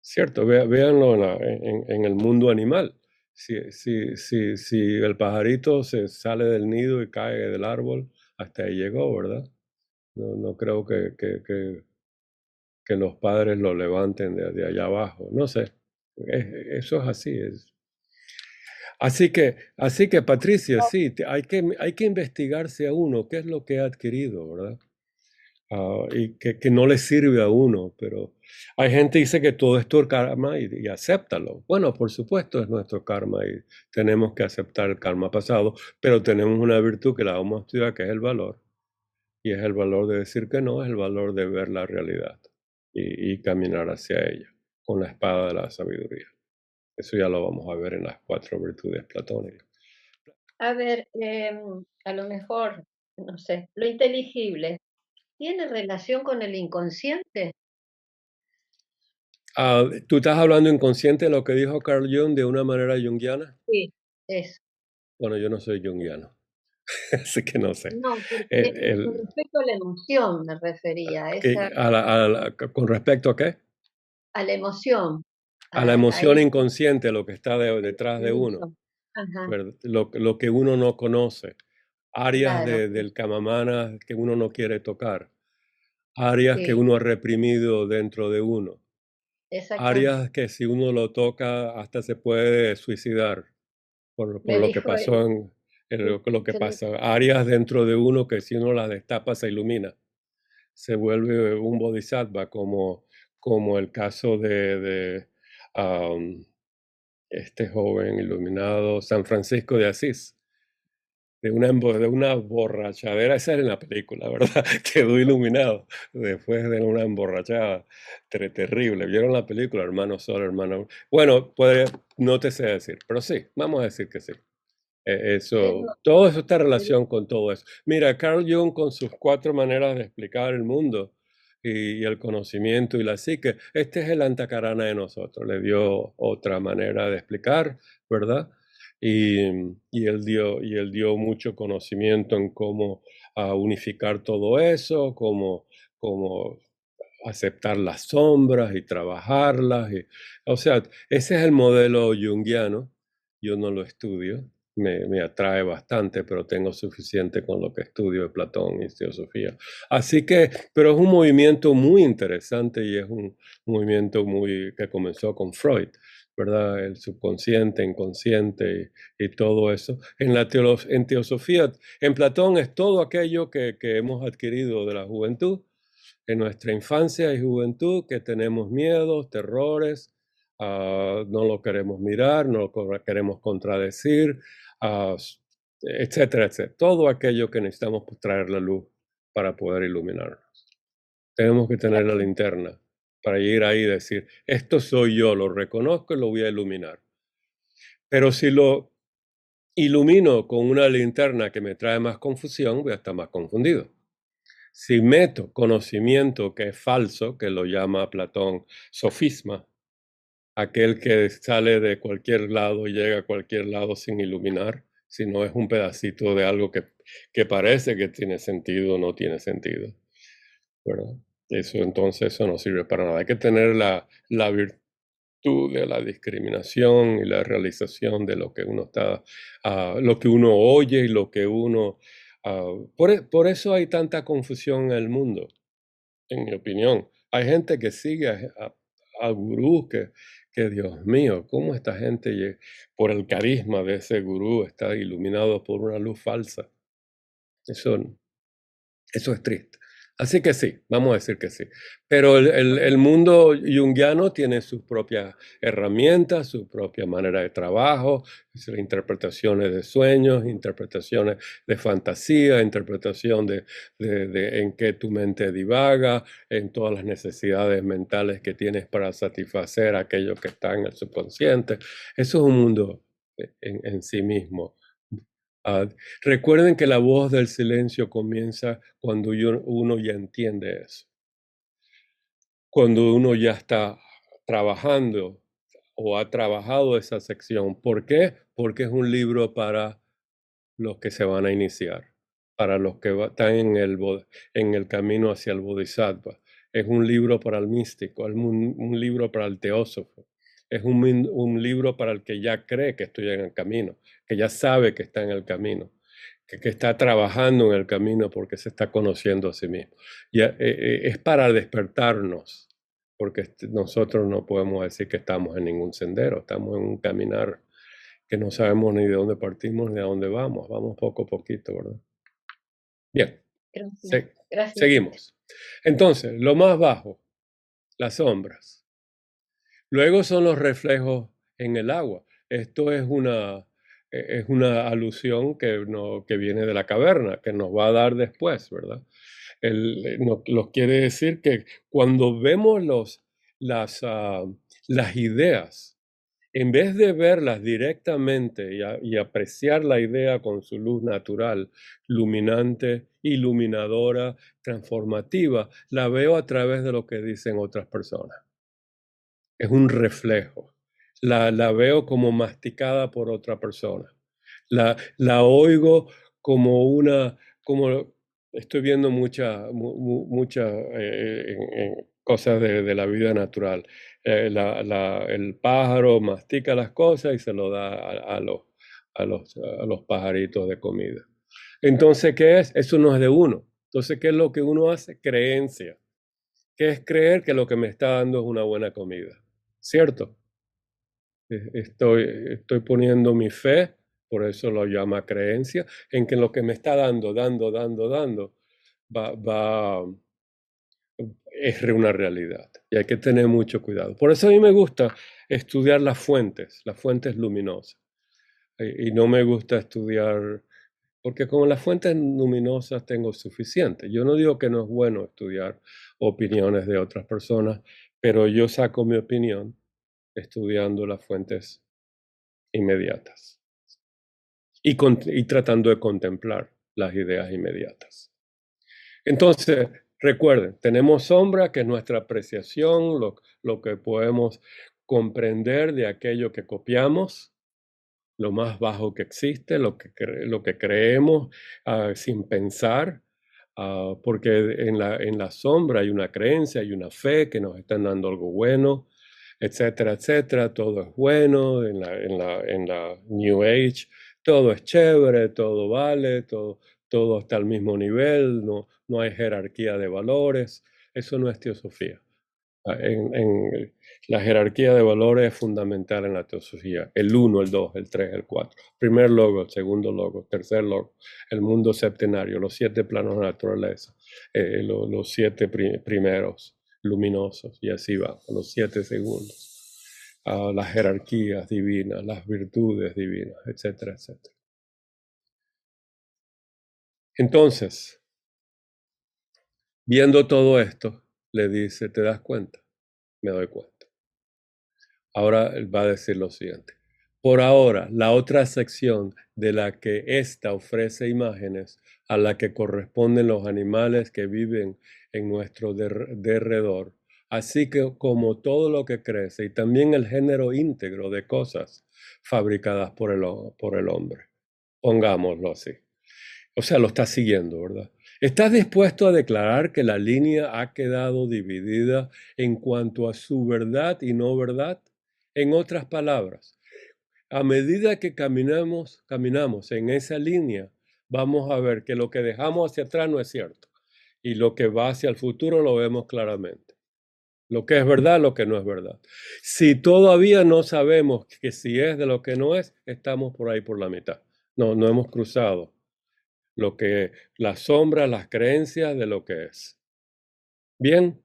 Cierto, véanlo en el mundo animal. Si el pajarito se sale del nido y cae del árbol, hasta ahí llegó, ¿verdad? No creo que los padres lo levanten de allá abajo. No sé, eso es así. Así que Patricia, sí, hay que investigarse a uno qué es lo que ha adquirido, ¿verdad? Y que no le sirve a uno, pero hay gente que dice que todo esto es karma y acéptalo. Bueno, por supuesto es nuestro karma y tenemos que aceptar el karma pasado, pero tenemos una virtud que la vamos a estudiar, que es el valor. Y es el valor de decir que no, es el valor de ver la realidad y caminar hacia ella con la espada de la sabiduría. Eso ya lo vamos a ver en las 4 virtudes platónicas. A ver, a lo mejor, no sé, lo inteligible, ¿tiene relación con el inconsciente? ¿Tú estás hablando inconsciente de lo que dijo Carl Jung de una manera junguiana? Sí, eso. Bueno, yo no soy junguiano, así que no sé. No, porque con El, respecto a la emoción me refería, ¿Con respecto a qué? a la emoción, A la a emoción esa inconsciente, lo que está detrás de uno, emoción. Ajá, ¿verdad? Lo que uno no conoce, áreas claro, del Kamamana que uno no quiere tocar, áreas que sí, uno ha reprimido dentro de uno, exactamente. áreas que si uno lo toca hasta se puede suicidar por Me lo que dijo él, pasó sí, lo que se me pasa, áreas dentro de uno que si uno las destapa se ilumina, se vuelve un bodhisattva, como el caso um, este joven iluminado San Francisco de Asís, de una borrachadera, esa era en la película, ¿verdad? Quedó iluminado después de una emborrachada terrible. ¿Vieron la película, hermano Sol, hermano? Bueno, no te sé decir, pero sí, vamos a decir que sí. tengo, Todo eso está en pero- relación con todo eso. Mira, Carl Jung con sus 4 maneras de explicar el mundo y el conocimiento y la psique, este es el antacarana de nosotros, le dio otra manera de explicar, ¿verdad? Y, y él dio mucho conocimiento en cómo unificar todo eso, cómo aceptar las sombras y trabajarlas. O sea, ese es el modelo junguiano. Yo no lo estudio, me atrae bastante, pero tengo suficiente con lo que estudio de Platón y Teosofía. Así que, pero es un movimiento muy interesante y es un movimiento que comenzó con Freud, ¿verdad? El subconsciente, inconsciente y todo eso. En Teosofía, en Platón es todo aquello que hemos adquirido de la juventud en nuestra infancia y juventud, que tenemos miedos, terrores, no lo queremos mirar, no lo queremos contradecir, uh, etcétera, etcétera. Todo aquello que necesitamos traer la luz para poder iluminarnos. Tenemos que tener la linterna para ir ahí y decir, esto soy yo, lo reconozco y lo voy a iluminar. Pero si lo ilumino con una linterna que me trae más confusión, voy a estar más confundido. Si meto conocimiento que es falso, que lo llama Platón sofisma, aquel que sale de cualquier lado y llega a cualquier lado sin iluminar, sino es un pedacito de algo que parece que tiene sentido o no tiene sentido, ¿verdad? Eso no sirve para nada. Hay que tener la virtud de la discriminación y la realización de lo que uno está, lo que uno oye y lo que uno... por eso hay tanta confusión en el mundo, en mi opinión. Hay gente que sigue a gurús que, Dios mío, ¿cómo esta gente, por el carisma de ese gurú, está iluminado por una luz falsa? Eso, eso es triste. Así que sí, vamos a decir que sí. Pero el mundo junguiano tiene sus propias herramientas, su propia manera de trabajo, interpretaciones de sueños, interpretaciones de fantasía, interpretación de en qué tu mente divaga, en todas las necesidades mentales que tienes para satisfacer aquello que está en el subconsciente. Eso es un mundo en sí mismo. Recuerden que la voz del silencio comienza cuando uno ya entiende eso, cuando uno ya está trabajando o ha trabajado esa sección. ¿Por qué? Porque es un libro para los que se van a iniciar, para los que están en el camino hacia el bodhisattva. Es un libro para el místico, es un libro para el teósofo, es un libro para el que ya cree que estoy en el camino, que ya sabe que está en el camino, que está trabajando en el camino porque se está conociendo a sí mismo. Es para despertarnos, porque nosotros no podemos decir que estamos en ningún sendero, estamos en un caminar que no sabemos ni de dónde partimos ni a dónde vamos poco a poquito, ¿verdad? Bien, Gracias. Seguimos. Entonces, lo más bajo, las sombras. Luego son los reflejos en el agua. Esto es una alusión que viene de la caverna, que nos va a dar después, ¿verdad? Nos quiere decir que cuando vemos las ideas, en vez de verlas directamente y apreciar la idea con su luz natural, luminante, iluminadora, transformativa, la veo a través de lo que dicen otras personas. Es un reflejo. La veo como masticada por otra persona. La oigo como estoy viendo muchas cosas de la vida natural. El pájaro mastica las cosas y se lo da a los pajaritos de comida. Entonces, ¿qué es? Eso no es de uno. Entonces, ¿qué es lo que uno hace? Creencia. ¿Qué es creer que lo que me está dando es una buena comida? ¿Cierto? Estoy poniendo mi fe, por eso lo llama creencia, en que lo que me está dando, es una realidad. Y hay que tener mucho cuidado. Por eso a mí me gusta estudiar las fuentes luminosas. Y no me gusta estudiar, porque con las fuentes luminosas tengo suficiente. Yo no digo que no es bueno estudiar opiniones de otras personas, pero yo saco mi opinión estudiando las fuentes inmediatas y tratando de contemplar las ideas inmediatas. Entonces, recuerden, tenemos sombra, que es nuestra apreciación, lo que podemos comprender de aquello que copiamos, lo más bajo que existe, lo que creemos sin pensar, porque en la sombra hay una creencia, hay una fe que nos están dando algo bueno, etcétera, etcétera. Todo es bueno en la New Age, todo es chévere, todo vale, todo está al mismo nivel, no hay jerarquía de valores. Eso no es teosofía. La jerarquía de valores es fundamental en la teosofía. El 1, el 2, el 3, el 4. Primer logo, el segundo logo, tercer logo, el mundo septenario, los 7 planos de naturaleza, los 7 primeros luminosos, y así va, los 7 segundos. Las jerarquías divinas, las virtudes divinas, etcétera, etcétera. Entonces, viendo todo esto, le dice, ¿te das cuenta? Me doy cuenta. Ahora va a decir lo siguiente. Por ahora, la otra sección de la que ésta ofrece imágenes a la que corresponden los animales que viven en nuestro derredor, así que como todo lo que crece y también el género íntegro de cosas fabricadas por el hombre. Pongámoslo así. O sea, lo está siguiendo, ¿verdad? ¿Estás dispuesto a declarar que la línea ha quedado dividida en cuanto a su verdad y no verdad? En otras palabras, a medida que caminamos en esa línea, vamos a ver que lo que dejamos hacia atrás no es cierto. Y lo que va hacia el futuro lo vemos claramente. Lo que es verdad, lo que no es verdad. Si todavía no sabemos que si es de lo que no es, estamos por ahí por la mitad. No hemos cruzado las sombras, las creencias de lo que es. Bien,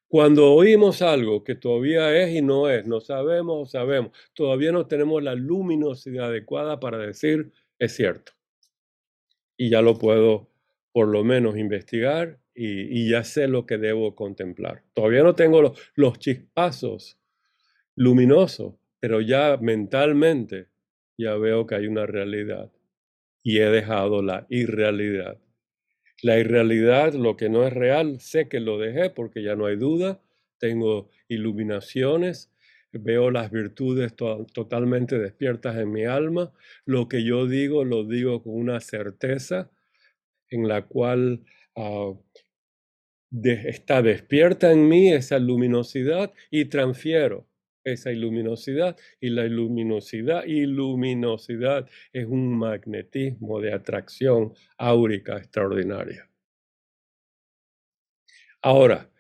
cuando oímos algo que todavía es y no es, no sabemos o sabemos, todavía no tenemos la luminosidad adecuada para decir es cierto. Y ya lo puedo por lo menos investigar y ya sé lo que debo contemplar. Todavía no tengo los chispazos luminosos, pero ya mentalmente ya veo que hay una realidad y he dejado la irrealidad. La irrealidad, lo que no es real, sé que lo dejé porque ya no hay duda, tengo iluminaciones, veo las virtudes totalmente despiertas en mi alma. Lo que yo digo, lo digo con una certeza en la cual está despierta en mí esa luminosidad y transfiero esa luminosidad, y la luminosidad es un magnetismo de atracción áurica extraordinaria. Ahora,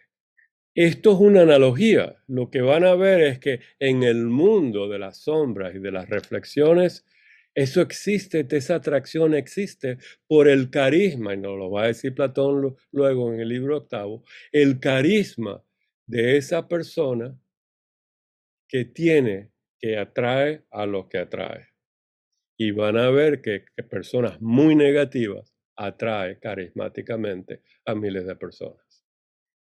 esto es una analogía. Lo que van a ver es que en el mundo de las sombras y de las reflexiones, eso existe, esa atracción existe por el carisma, y nos lo va a decir Platón luego en el libro octavo, el carisma de esa persona que atrae a los que atrae. Y van a ver que personas muy negativas atraen carismáticamente a miles de personas.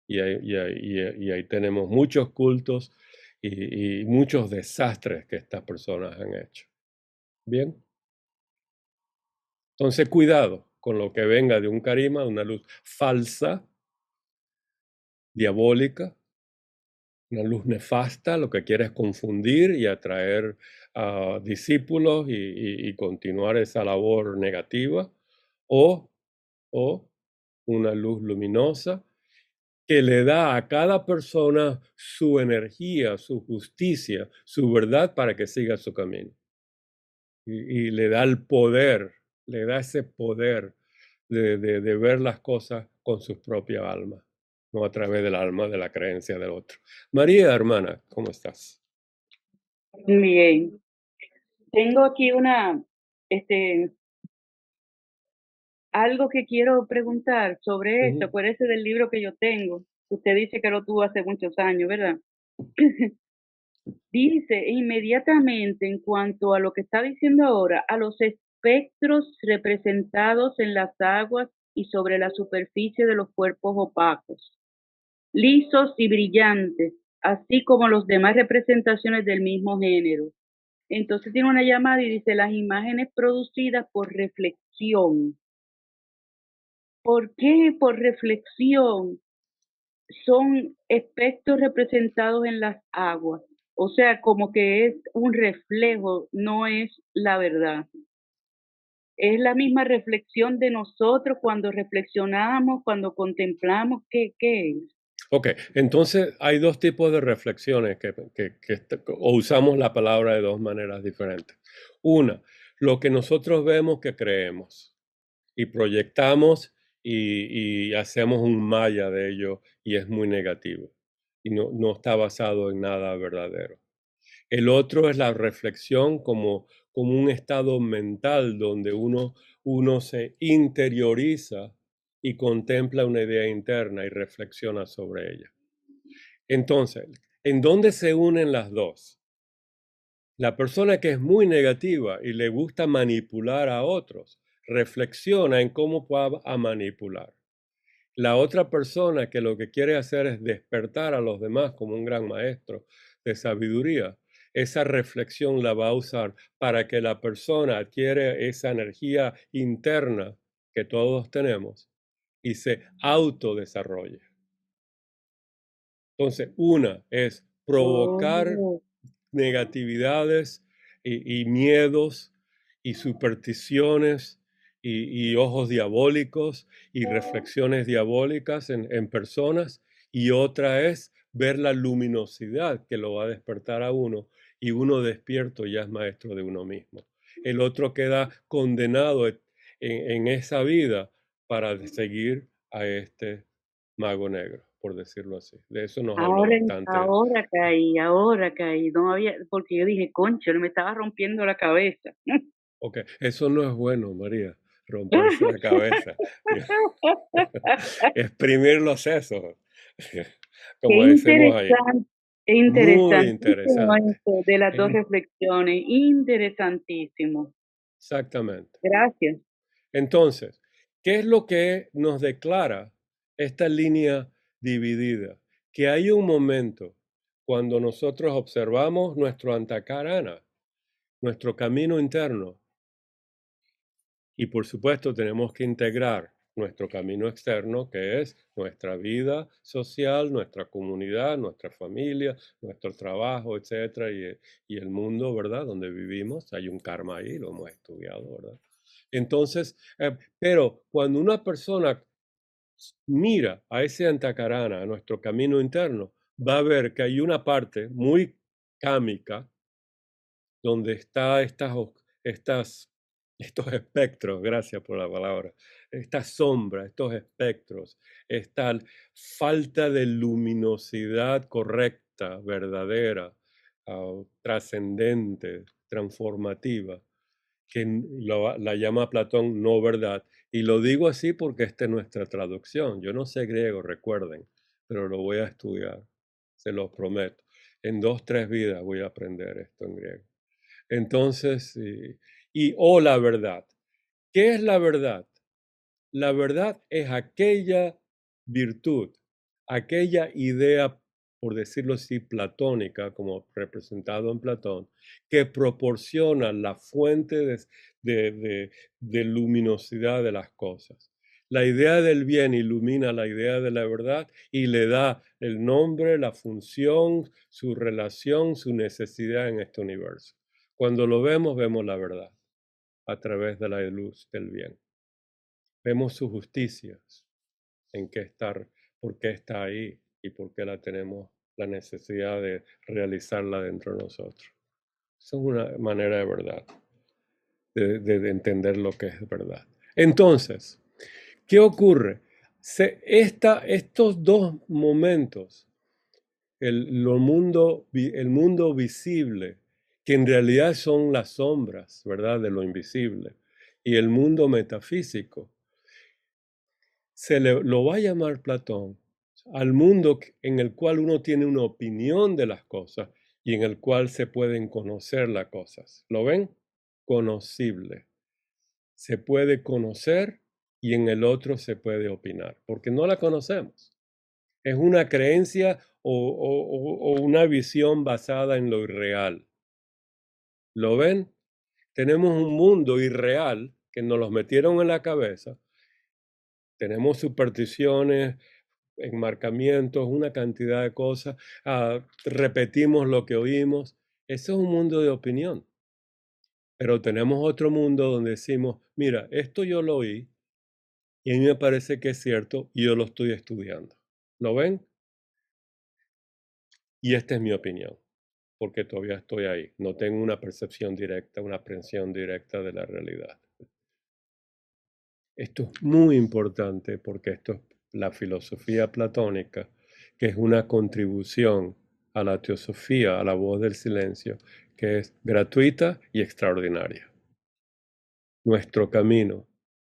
Y ahí tenemos muchos cultos y muchos desastres que estas personas han hecho. Bien. Entonces, cuidado con lo que venga de un carisma, de una luz falsa, diabólica, una luz nefasta, lo que quiere es confundir y atraer a discípulos y continuar esa labor negativa, o una luz luminosa que le da a cada persona su energía, su justicia, su verdad para que siga su camino. Y le da el poder, le da ese poder de ver las cosas con su propia alma, no a través del alma de la creencia del otro. María, hermana, ¿cómo estás? Bien. Tengo aquí algo que quiero preguntar sobre esto. Acuérdese del libro que yo tengo. Usted dice que lo tuvo hace muchos años, ¿verdad? Dice inmediatamente en cuanto a lo que está diciendo ahora, a los espectros representados en las aguas y sobre la superficie de los cuerpos opacos, lisos y brillantes, así como los demás representaciones del mismo género. Entonces tiene una llamada y dice las imágenes producidas por reflexión. ¿Por qué por reflexión son espectros representados en las aguas? O sea, como que es un reflejo, no es la verdad. Es la misma reflexión de nosotros cuando reflexionamos, cuando contemplamos. ¿Qué es? Ok, entonces hay dos tipos de reflexiones o usamos la palabra de dos maneras diferentes. Una, lo que nosotros vemos que creemos y proyectamos y hacemos un maya de ello y es muy negativo y no está basado en nada verdadero. El otro es la reflexión como un estado mental donde uno se interioriza y contempla una idea interna y reflexiona sobre ella. Entonces, ¿en dónde se unen las dos? La persona que es muy negativa y le gusta manipular a otros, reflexiona en cómo va a manipular. La otra persona que lo que quiere hacer es despertar a los demás como un gran maestro de sabiduría, esa reflexión la va a usar para que la persona adquiera esa energía interna que todos tenemos y se autodesarrolle. Entonces, una es provocar negatividades y miedos y supersticiones y ojos diabólicos y reflexiones diabólicas en personas, y otra es ver la luminosidad que lo va a despertar a uno, y uno despierto ya es maestro de uno mismo. El otro queda condenado en esa vida para seguir a este mago negro, por decirlo así. De eso nos habló bastante. Ahora caí. No había, porque yo dije, concho, me estaba rompiendo la cabeza. Ok, eso no es bueno, María, romperse la cabeza. Exprimir los sesos, como decimos ahí. Muy interesante. De las dos reflexiones, interesantísimo. Exactamente. Gracias. Entonces, ¿qué es lo que nos declara esta línea dividida? Que hay un momento cuando nosotros observamos nuestro antakarana, nuestro camino interno, y por supuesto tenemos que integrar nuestro camino externo, que es nuestra vida social, nuestra comunidad, nuestra familia, nuestro trabajo, etcétera, y el mundo, ¿verdad?, donde vivimos. Hay un karma ahí, lo hemos estudiado, ¿verdad? Entonces, pero cuando una persona mira a ese antakarana, a nuestro camino interno, va a ver que hay una parte muy kámica donde está estos espectros, gracias por la palabra, estas sombras, estos espectros, esta falta de luminosidad correcta, verdadera, trascendente, transformativa, que la llama Platón no verdad. Y lo digo así porque esta es nuestra traducción. Yo no sé griego, recuerden, pero lo voy a estudiar, se los prometo. En 2, 3 vidas voy a aprender esto en griego. Entonces, la verdad. ¿Qué es la verdad? La verdad es aquella virtud, aquella idea, por decirlo así, platónica, como representado en Platón, que proporciona la fuente de luminosidad de las cosas. La idea del bien ilumina la idea de la verdad y le da el nombre, la función, su relación, su necesidad en este universo. Cuando lo vemos, vemos la verdad a través de la luz del bien. Vemos su justicia, en qué estar, por qué está ahí y por qué la tenemos la necesidad de realizarla dentro de nosotros. Esa es una manera de verdad, de entender lo que es verdad. Entonces, ¿qué ocurre? Estos dos momentos, el mundo visible, que en realidad son las sombras, ¿verdad?, de lo invisible, y el mundo metafísico, lo va a llamar Platón al mundo en el cual uno tiene una opinión de las cosas y en el cual se pueden conocer las cosas. ¿Lo ven? Conocible. Se puede conocer y en el otro se puede opinar, porque no la conocemos. Es una creencia o una visión basada en lo irreal. ¿Lo ven? Tenemos un mundo irreal que nos los metieron en la cabeza. Tenemos supersticiones, enmarcamientos, una cantidad de cosas, repetimos lo que oímos. Ese es un mundo de opinión. Pero tenemos otro mundo donde decimos, mira, esto yo lo oí y a mí me parece que es cierto y yo lo estoy estudiando. ¿Lo ven? Y esta es mi opinión, porque todavía estoy ahí. No tengo una percepción directa, una aprehensión directa de la realidad. Esto es muy importante porque esto es la filosofía platónica, que es una contribución a la teosofía, a la voz del silencio, que es gratuita y extraordinaria. Nuestro camino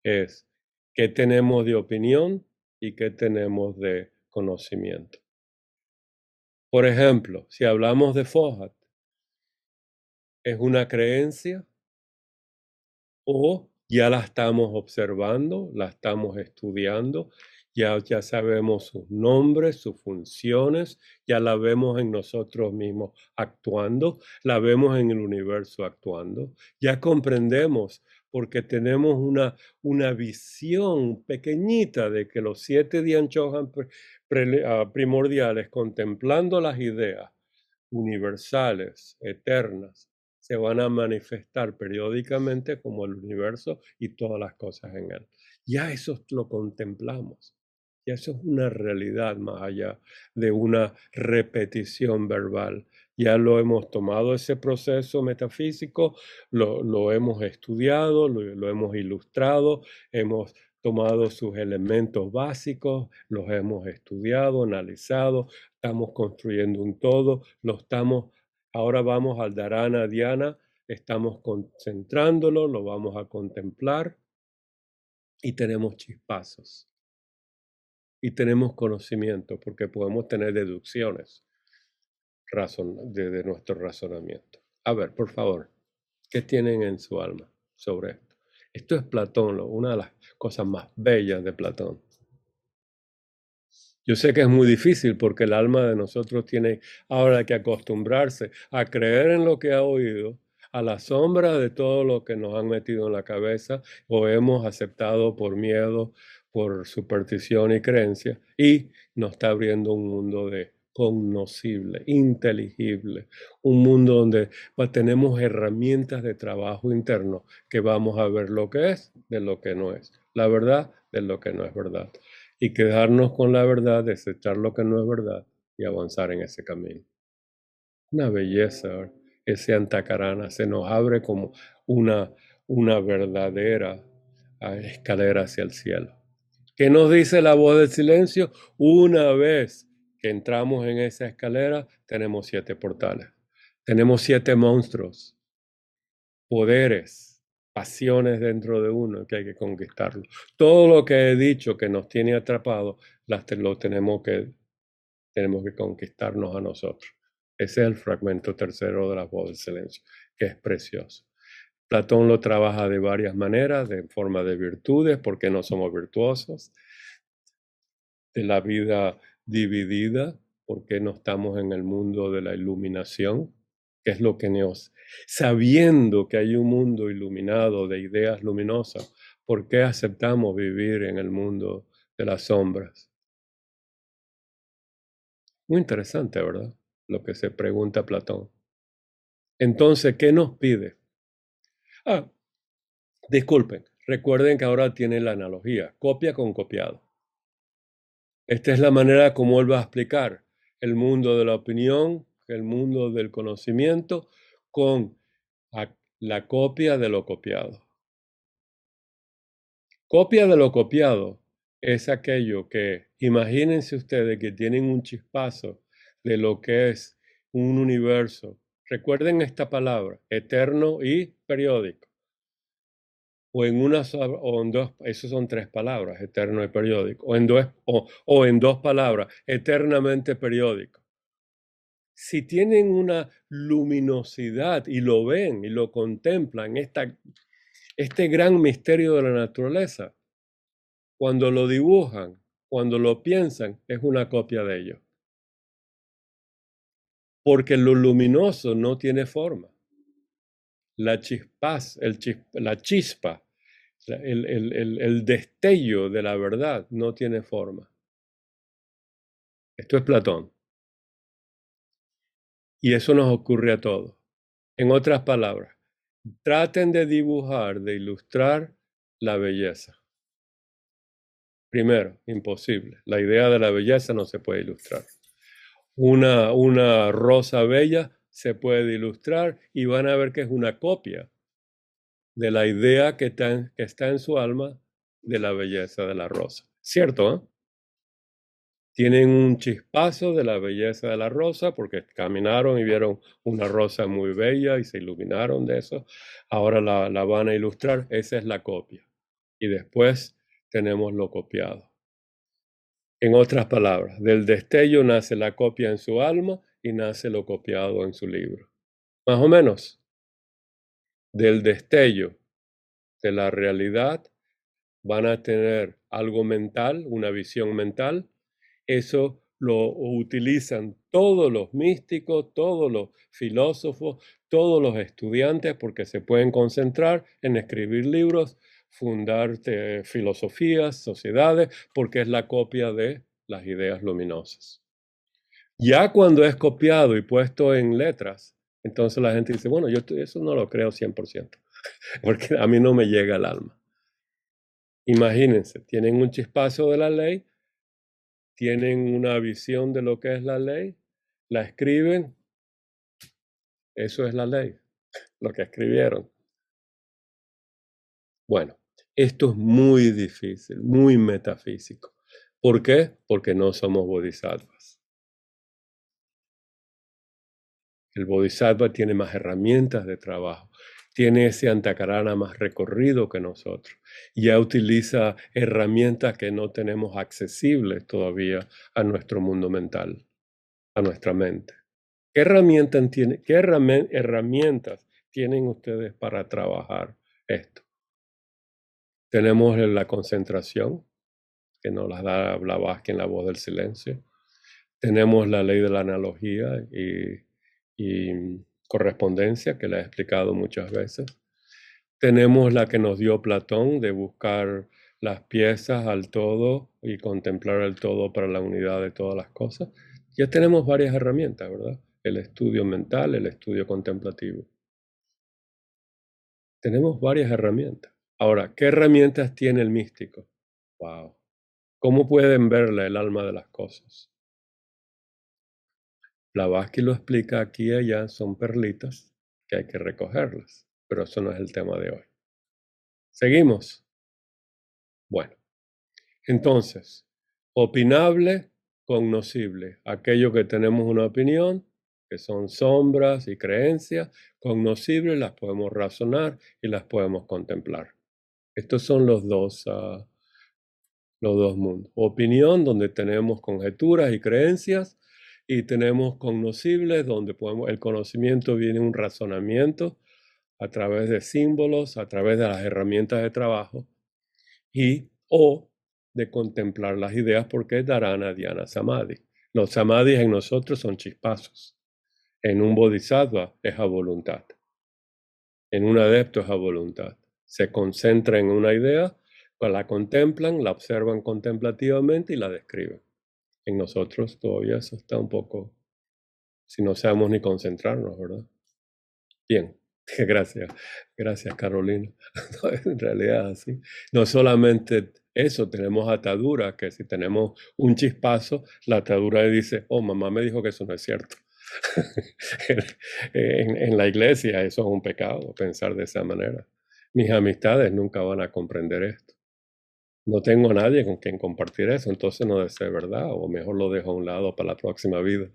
es qué tenemos de opinión y qué tenemos de conocimiento. Por ejemplo, si hablamos de Fohat, ¿es una creencia o ya la estamos observando, la estamos estudiando, ya sabemos sus nombres, sus funciones, ya la vemos en nosotros mismos actuando, la vemos en el universo actuando, ya comprendemos porque tenemos una visión pequeñita de que los 7 Dian Chohan primordiales, contemplando las ideas universales, eternas, se van a manifestar periódicamente como el universo y todas las cosas en él. Ya eso lo contemplamos. Ya eso es una realidad más allá de una repetición verbal. Ya lo hemos tomado ese proceso metafísico, lo hemos estudiado, lo hemos ilustrado, hemos tomado sus elementos básicos, los hemos estudiado, analizado, estamos construyendo un todo, ahora vamos al Dharana Dhyana, estamos concentrándolo, lo vamos a contemplar y tenemos chispazos. Y tenemos conocimiento porque podemos tener deducciones de nuestro razonamiento. A ver, por favor, ¿qué tienen en su alma sobre esto? Esto es Platón, una de las cosas más bellas de Platón. Yo sé que es muy difícil porque el alma de nosotros tiene ahora que acostumbrarse a creer en lo que ha oído, a la sombra de todo lo que nos han metido en la cabeza o hemos aceptado por miedo, por superstición y creencia, y nos está abriendo un mundo de cognoscible, inteligible, un mundo donde tenemos herramientas de trabajo interno que vamos a ver lo que es de lo que no es, la verdad de lo que no es verdad, y quedarnos con la verdad, desechar lo que no es verdad y avanzar en ese camino. Una belleza, ese Antakarana se nos abre como una verdadera escalera hacia el cielo. ¿Qué nos dice la voz del silencio? Una vez que entramos en esa escalera, tenemos 7 portales. Tenemos 7 monstruos, poderes, pasiones dentro de uno que hay que conquistarlo. Todo lo que he dicho que nos tiene atrapados, lo tenemos que conquistarnos a nosotros. Ese es el fragmento tercero de la voz del silencio, que es precioso. Platón lo trabaja de varias maneras, de forma de virtudes, porque no somos virtuosos, de la vida dividida, porque no estamos en el mundo de la iluminación, que es lo que nos, sabiendo que hay un mundo iluminado de ideas luminosas, ¿por qué aceptamos vivir en el mundo de las sombras? Muy interesante, ¿verdad? Lo que se pregunta Platón. Entonces, ¿qué nos pide? Disculpen, recuerden que ahora tiene la analogía, copia con copiado. Esta es la manera como él va a explicar el mundo de la opinión, el mundo del conocimiento, con la copia de lo copiado. Copia de lo copiado es aquello que, imagínense ustedes que tienen un chispazo de lo que es un universo. Recuerden esta palabra, eterno y periódico. O en una o en dos, esos son 3 palabras, eterno y periódico. O en 2 palabras, eternamente periódico. Si tienen una luminosidad y lo ven y lo contemplan, este gran misterio de la naturaleza, cuando lo dibujan, cuando lo piensan, es una copia de ello. Porque lo luminoso no tiene forma. La chispa, el destello de la verdad no tiene forma. Esto es Platón. Y eso nos ocurre a todos. En otras palabras, traten de dibujar, de ilustrar la belleza. Primero, imposible. La idea de la belleza no se puede ilustrar. Una rosa bella se puede ilustrar y van a ver que es una copia de la idea que está en su alma de la belleza de la rosa. ¿Cierto? ¿Eh? Tienen un chispazo de la belleza de la rosa porque caminaron y vieron una rosa muy bella y se iluminaron de eso. Ahora la van a ilustrar. Esa es la copia. Y después tenemos lo copiado. En otras palabras, del destello nace la copia en su alma y nace lo copiado en su libro. Más o menos. Del destello de la realidad van a tener algo mental, una visión mental. Eso lo utilizan todos los místicos, todos los filósofos, todos los estudiantes, porque se pueden concentrar en escribir libros, fundar filosofías, sociedades, porque es la copia de las ideas luminosas. Ya cuando es copiado y puesto en letras, entonces la gente dice, bueno, yo eso no lo creo 100%, porque a mí no me llega al alma. Imagínense, tienen un chispazo de la ley, tienen una visión de lo que es la ley, la escriben, eso es la ley, lo que escribieron. Bueno, esto es muy difícil, muy metafísico. ¿Por qué? Porque no somos bodhisattvas. El bodhisattva tiene más herramientas de trabajo, tiene ese antakarana más recorrido que nosotros. Ya utiliza herramientas que no tenemos accesibles todavía a nuestro mundo mental, a nuestra mente. ¿Qué herramientas tienen ustedes para trabajar esto? Tenemos la concentración, que nos la da Blavatsky en La Voz del Silencio. Tenemos la ley de la analogía y correspondencia, que la he explicado muchas veces. Tenemos la que nos dio Platón de buscar las piezas al todo y contemplar el todo para la unidad de todas las cosas, ya tenemos varias herramientas, ¿verdad? El estudio mental, el estudio contemplativo. Tenemos varias herramientas. Ahora, ¿qué herramientas tiene el místico? Wow. ¿Cómo pueden verle el alma de las cosas? Blavatsky lo explica aquí y allá, son perlitas que hay que recogerlas, pero eso no es el tema de hoy. ¿Seguimos? Bueno, entonces, opinable, cognoscible, aquello que tenemos una opinión, que son sombras y creencias, cognoscibles las podemos razonar y las podemos contemplar. Estos son los dos mundos. Opinión, donde tenemos conjeturas y creencias, y tenemos cognoscibles, donde el conocimiento viene un razonamiento a través de símbolos, a través de las herramientas de trabajo, o de contemplar las ideas, porque es dharana, dhyana, samadhi. Los samadhis en nosotros son chispazos. En un bodhisattva es a voluntad. En un adepto es a voluntad. Se concentra en una idea, la contemplan, la observan contemplativamente y la describen. En nosotros todavía eso está un poco, si no sabemos ni concentrarnos, ¿verdad? Bien, gracias Carolina. En realidad así. No solamente eso, tenemos ataduras, que si tenemos un chispazo, la atadura dice, oh, mamá me dijo que eso no es cierto. En la iglesia eso es un pecado, pensar de esa manera. Mis amistades nunca van a comprender esto. No tengo a nadie con quien compartir eso, entonces no debe ser verdad, o mejor lo dejo a un lado para la próxima vida.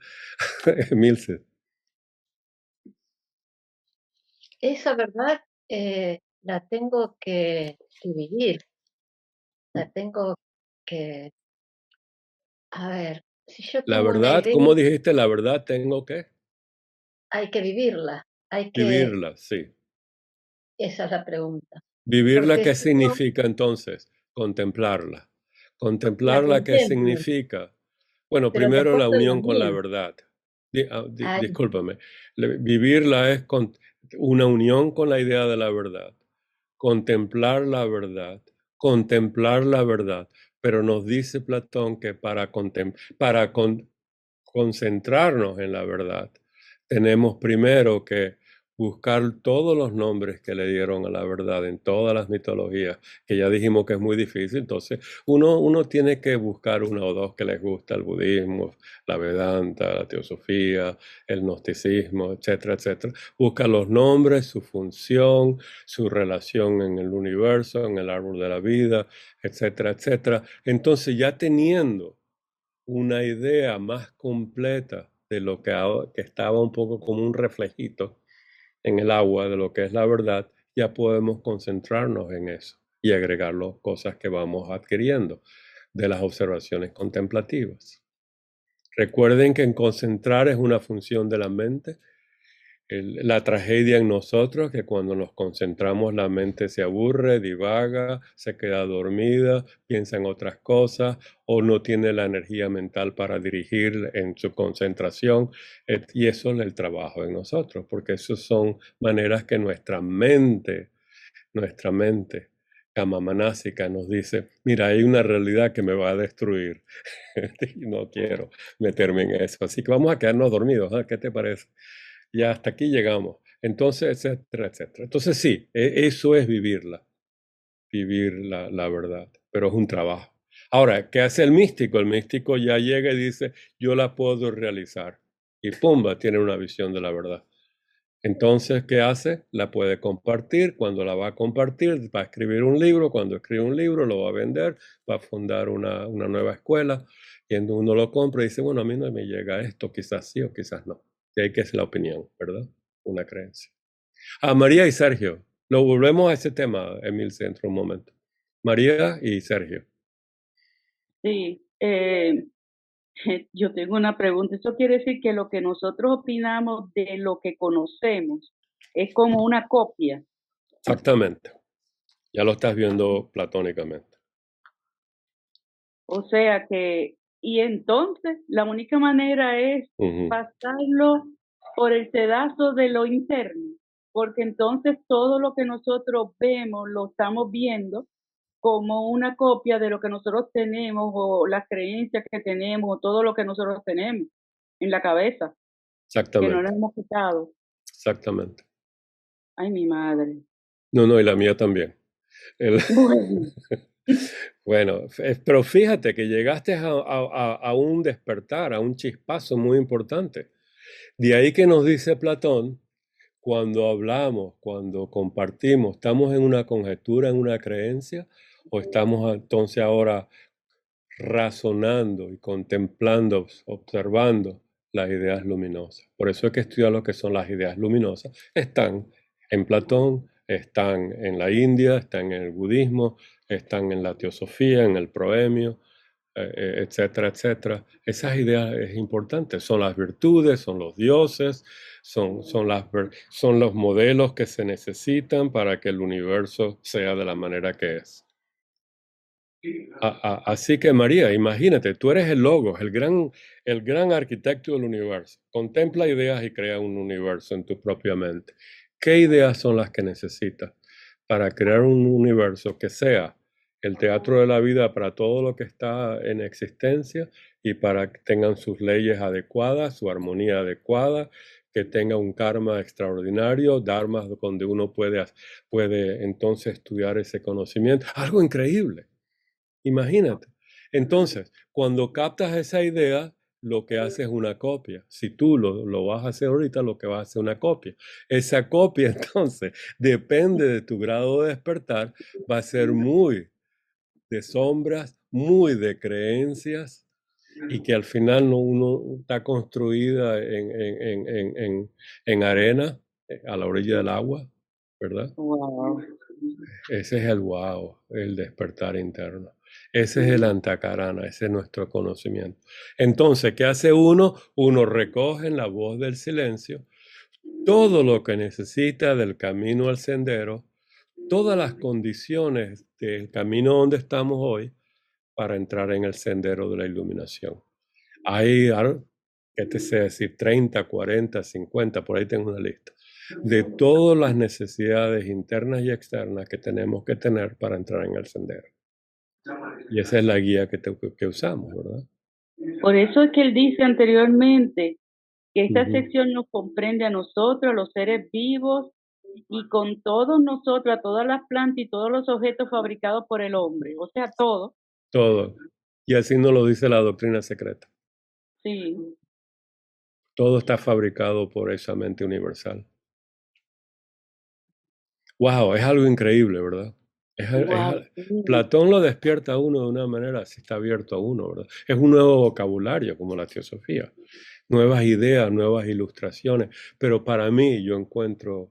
Milce. Esa verdad la tengo que vivir, la tengo que, a ver, si yo La tengo una verdad, idea, ¿cómo dijiste? La verdad tengo que hay que vivirla, vivirla, sí. esa es la pregunta. ¿Vivirla Porque qué si no, significa entonces? Contemplarla. la ¿Contemplarla qué contemplo, significa? Bueno, pero me primero la porto de las unión con la mías. verdad. Ay, Discúlpame. Vivirla es una unión con la idea de la verdad. Contemplar la verdad. Contemplar la verdad. Pero nos dice Platón que para concentrarnos en la verdad, tenemos primero que buscar todos los nombres que le dieron a la verdad en todas las mitologías, que ya dijimos que es muy difícil. Entonces, uno tiene que buscar uno o dos que les gusta: el budismo, la Vedanta, la teosofía, el gnosticismo, etcétera, etcétera. Busca los nombres, su función, su relación en el universo, en el árbol de la vida, etcétera, etcétera. Entonces, ya teniendo una idea más completa de lo que estaba un poco como un reflejito en el agua de lo que es la verdad, ya podemos concentrarnos en eso y agregar las cosas que vamos adquiriendo de las observaciones contemplativas. Recuerden que en concentrar es una función de la mente. La tragedia en nosotros, que cuando nos concentramos la mente se aburre, divaga, se queda dormida, piensa en otras cosas o no tiene la energía mental para dirigir en su concentración. Y eso es el trabajo en nosotros, porque esas son maneras que nuestra mente, Kama Manásika, nos dice: mira, hay una realidad que me va a destruir. Y no quiero meterme en eso. Así que vamos a quedarnos dormidos. ¿Qué te parece? Ya hasta aquí llegamos. Entonces, etcétera, etcétera. Entonces sí, eso es vivirla, vivir la verdad, pero es un trabajo. Ahora, ¿qué hace el místico? El místico ya llega y dice, yo la puedo realizar. Y pumba, tiene una visión de la verdad. Entonces, ¿qué hace? La puede compartir. Cuando la va a compartir, va a escribir un libro. Cuando escribe un libro, lo va a vender, va a fundar una nueva escuela. Y uno lo compra y dice, bueno, a mí no me llega esto, quizás sí o quizás no. Y ahí que es la opinión, ¿verdad? Una creencia. María y Sergio. Lo volvemos a ese tema, Emil, Centro, un momento. María y Sergio. Sí, yo tengo una pregunta. Eso quiere decir que lo que nosotros opinamos de lo que conocemos es como una copia. Exactamente. Ya lo estás viendo platónicamente. O sea que, y entonces la única manera es pasarlo por el pedazo de lo interno, porque entonces todo lo que nosotros vemos lo estamos viendo como una copia de lo que nosotros tenemos o las creencias que tenemos o todo lo que nosotros tenemos en la cabeza, que no nos Exactamente, hemos quitado. exactamente. Ay, mi madre. No, y la mía también. El- Bueno, Bueno, pero fíjate que llegaste a un despertar, a un chispazo muy importante. De ahí que nos dice Platón, cuando hablamos, cuando compartimos, ¿estamos en una conjetura, en una creencia? ¿O estamos entonces ahora razonando y contemplando, observando las ideas luminosas? Por eso es que estudiar lo que son las ideas luminosas. Están en Platón, están en la India, están en el budismo, están en la teosofía, en el proemio, etcétera, etcétera. Esas ideas es importante. Son las virtudes, son los dioses, son los modelos que se necesitan para que el universo sea de la manera que es. Así que María, imagínate, tú eres el logos, el gran arquitecto del universo. Contempla ideas y crea un universo en tu propia mente. ¿Qué ideas son las que necesitas para crear un universo que sea el teatro de la vida para todo lo que está en existencia y para que tengan sus leyes adecuadas, su armonía adecuada, que tenga un karma extraordinario, dharmas donde uno puede entonces estudiar ese conocimiento? Algo increíble. Imagínate. Entonces, cuando captas esa idea, lo que haces es una copia. Si tú lo vas a hacer ahorita, lo que vas a hacer es una copia. Esa copia, entonces, depende de tu grado de despertar, va a ser muy de sombras, muy de creencias, y que al final uno está construida en arena, a la orilla del agua, ¿verdad? wow. Ese es el wow, el despertar interno. Ese es el antakarana, ese es nuestro conocimiento. Entonces, ¿qué hace uno? Uno recoge en la voz del silencio todo lo que necesita del camino al sendero, todas las condiciones del camino donde estamos hoy para entrar en el sendero de la iluminación. Hay, ¿qué te sé decir? 30, 40, 50, por ahí tengo una lista de todas las necesidades internas y externas que tenemos que tener para entrar en el sendero. Y esa es la guía que usamos, ¿verdad? Por eso es que él dice anteriormente que esta Ujú. sección nos comprende a nosotros, los seres vivos, y con todos nosotros, a todas las plantas y todos los objetos fabricados por el hombre, o sea, todo. Todo. Y así nos lo dice la doctrina secreta. Sí. Todo está fabricado por esa mente universal. Wow, es algo increíble, ¿verdad? Wow, sí. Platón lo despierta a uno de una manera, así está abierto a uno, ¿verdad? Es un nuevo vocabulario, como la teosofía. Nuevas ideas, nuevas ilustraciones. Pero para mí yo encuentro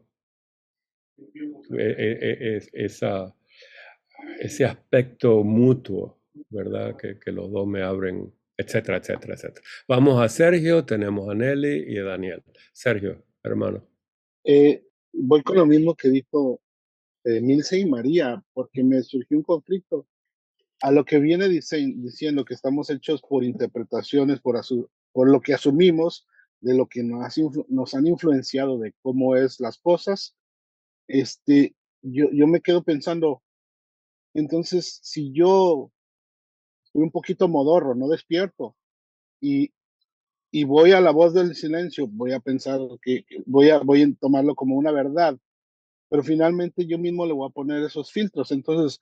ese aspecto mutuo, ¿verdad? Que los dos me abren, etcétera, etcétera, etcétera. Vamos a Sergio, tenemos a Nelly y a Daniel. Sergio, hermano. Voy con lo mismo que dijo Milce y María, porque me surgió un conflicto. A lo que viene diciendo que estamos hechos por interpretaciones, por lo que asumimos, de lo que nos han influenciado de cómo es las cosas, yo me quedo pensando, entonces, si yo estoy un poquito modorro, no despierto, y, y voy a la voz del silencio, voy a pensar que voy a tomarlo como una verdad, pero finalmente yo mismo le voy a poner esos filtros. Entonces,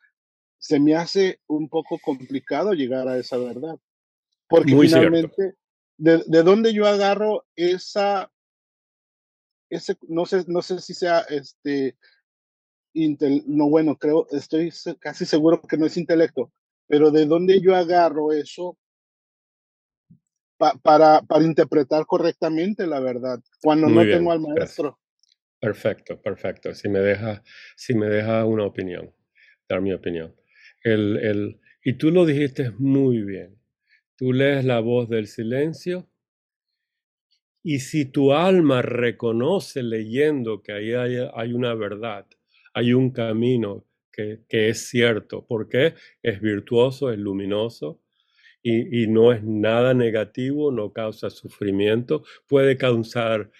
se me hace un poco complicado llegar a esa verdad, porque Muy cierto. finalmente, ¿de dónde yo agarro no sé si sea no, bueno, estoy casi seguro que no es intelecto, pero ¿de dónde yo agarro eso para interpretar correctamente la verdad cuando Muy no tengo bien, al gracias. maestro? Perfecto, perfecto. Si me deja una opinión, dar mi opinión. Y tú lo dijiste muy bien. Tú lees la voz del silencio y si tu alma reconoce leyendo que ahí hay una verdad, hay un camino que es cierto, porque es virtuoso, es luminoso, y no es nada negativo, no causa sufrimiento, puede causar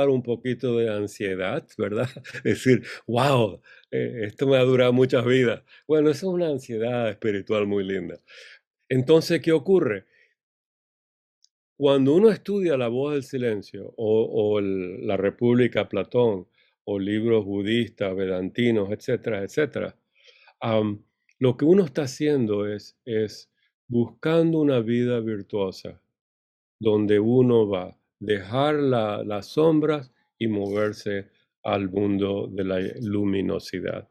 un poquito de ansiedad, ¿verdad? Es decir, wow, esto me ha durado muchas vidas. Bueno, eso es una ansiedad espiritual muy linda. Entonces, ¿qué ocurre? Cuando uno estudia La Voz del Silencio o La República Platón o libros budistas, vedantinos, etcétera, etcétera, lo que uno está haciendo es buscando una vida virtuosa, donde uno va a dejar las sombras y moverse al mundo de la luminosidad.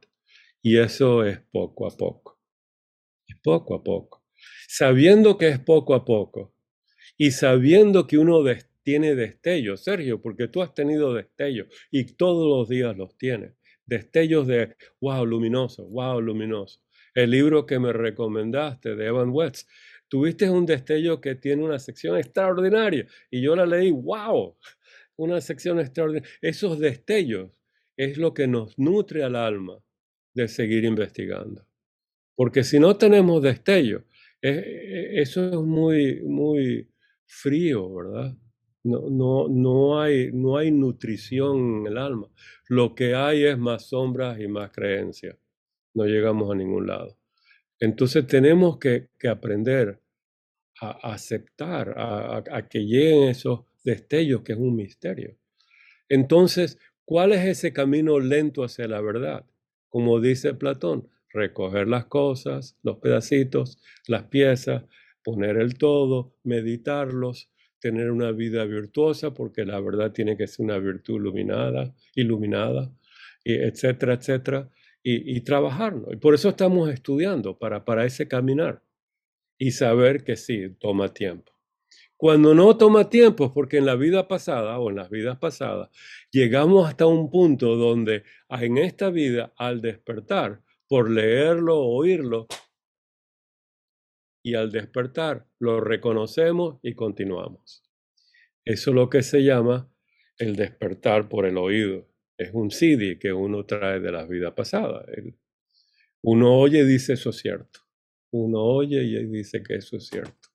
Y eso es poco a poco, es poco a poco. Sabiendo que es poco a poco y sabiendo que uno tiene destellos, Sergio, porque tú has tenido destellos y todos los días los tienes, destellos de wow, luminoso, wow, luminoso. El libro que me recomendaste de Evan West, tuviste un destello que tiene una sección extraordinaria y yo la leí, wow, una sección extraordinaria. Esos destellos es lo que nos nutre al alma de seguir investigando. Porque si no tenemos destellos, eso es muy, muy frío, ¿verdad? No hay nutrición en el alma. Lo que hay es más sombras y más creencias. No llegamos a ningún lado. Entonces tenemos que aprender a aceptar, a que lleguen esos destellos, que es un misterio. Entonces, ¿cuál es ese camino lento hacia la verdad? Como dice Platón, recoger las cosas, los pedacitos, las piezas, poner el todo, meditarlos, tener una vida virtuosa, porque la verdad tiene que ser una virtud iluminada, etcétera, etcétera, y trabajarlo. Y por eso estamos estudiando, para ese caminar y saber que sí, toma tiempo. Cuando no toma tiempo es porque en la vida pasada o en las vidas pasadas llegamos hasta un punto donde en esta vida, al despertar, por leerlo o oírlo, y al despertar lo reconocemos y continuamos. Eso es lo que se llama el despertar por el oído. Es un CD que uno trae de las vidas pasadas. Uno oye y dice eso es cierto. Uno oye y dice que eso es cierto.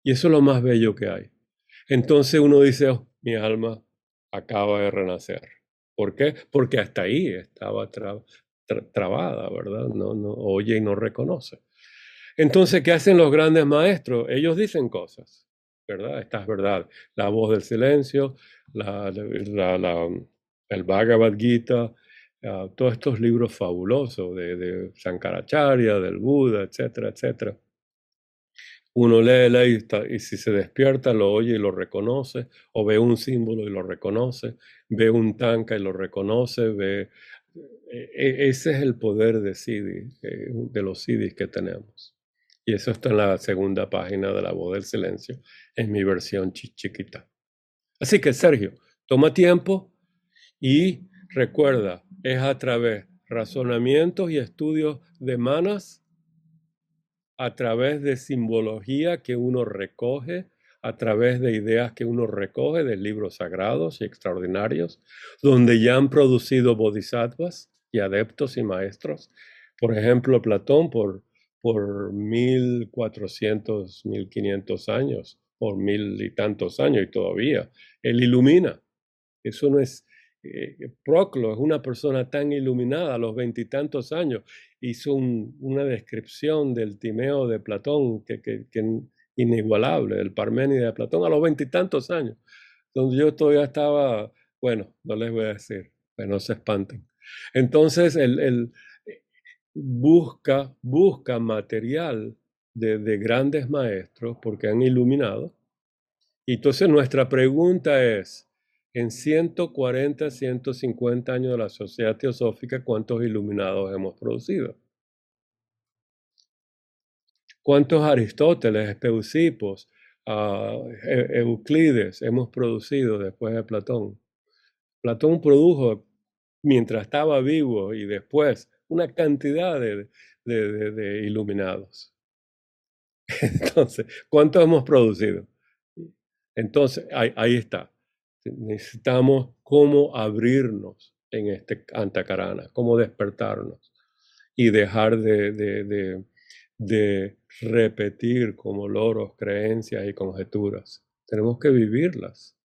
Y eso es lo más bello que hay. Entonces uno dice, oh, mi alma acaba de renacer. ¿Por qué? Porque hasta ahí estaba trabada, ¿verdad? No oye y no reconoce. Entonces, ¿qué hacen los grandes maestros? Ellos dicen cosas, ¿verdad? Esta es verdad. La Voz del Silencio, el Bhagavad Gita, todos estos libros fabulosos de Shankaracharya, del Buda, etcétera, etcétera. Uno lee y si se despierta lo oye y lo reconoce, o ve un símbolo y lo reconoce, ve un tanka y lo reconoce, ese es el poder de CD, de los CDs que tenemos. Y eso está en la segunda página de La Voz del Silencio, en mi versión chiquita. Así que, Sergio, toma tiempo y recuerda, es a través de razonamientos y estudios de manas, a través de simbología que uno recoge, a través de ideas que uno recoge de libros sagrados y extraordinarios, donde ya han producido bodhisattvas y adeptos y maestros. Por ejemplo, Platón por 1400, 1500 años, por 1000 y tantos años, y todavía él ilumina. Eso no es... Proclo es una persona tan iluminada a los 20 y tantos años. Hizo una descripción del Timeo de Platón que inigualable, el Parménides de Platón a los 20 y tantos años, donde yo todavía estaba, bueno, no les voy a decir, pero no se espanten. Entonces, él busca material de grandes maestros porque han iluminado. Y entonces nuestra pregunta es, en 140, 150 años de la sociedad teosófica, ¿cuántos iluminados hemos producido? ¿Cuántos Aristóteles, Espeucipos, Euclides hemos producido después de Platón? Platón produjo, mientras estaba vivo y después, una cantidad de iluminados. Entonces, ¿cuántos hemos producido? Entonces, ahí está. Necesitamos cómo abrirnos en este Antakarana, cómo despertarnos y dejar de de repetir como loros creencias y conjeturas. Tenemos que vivirlas.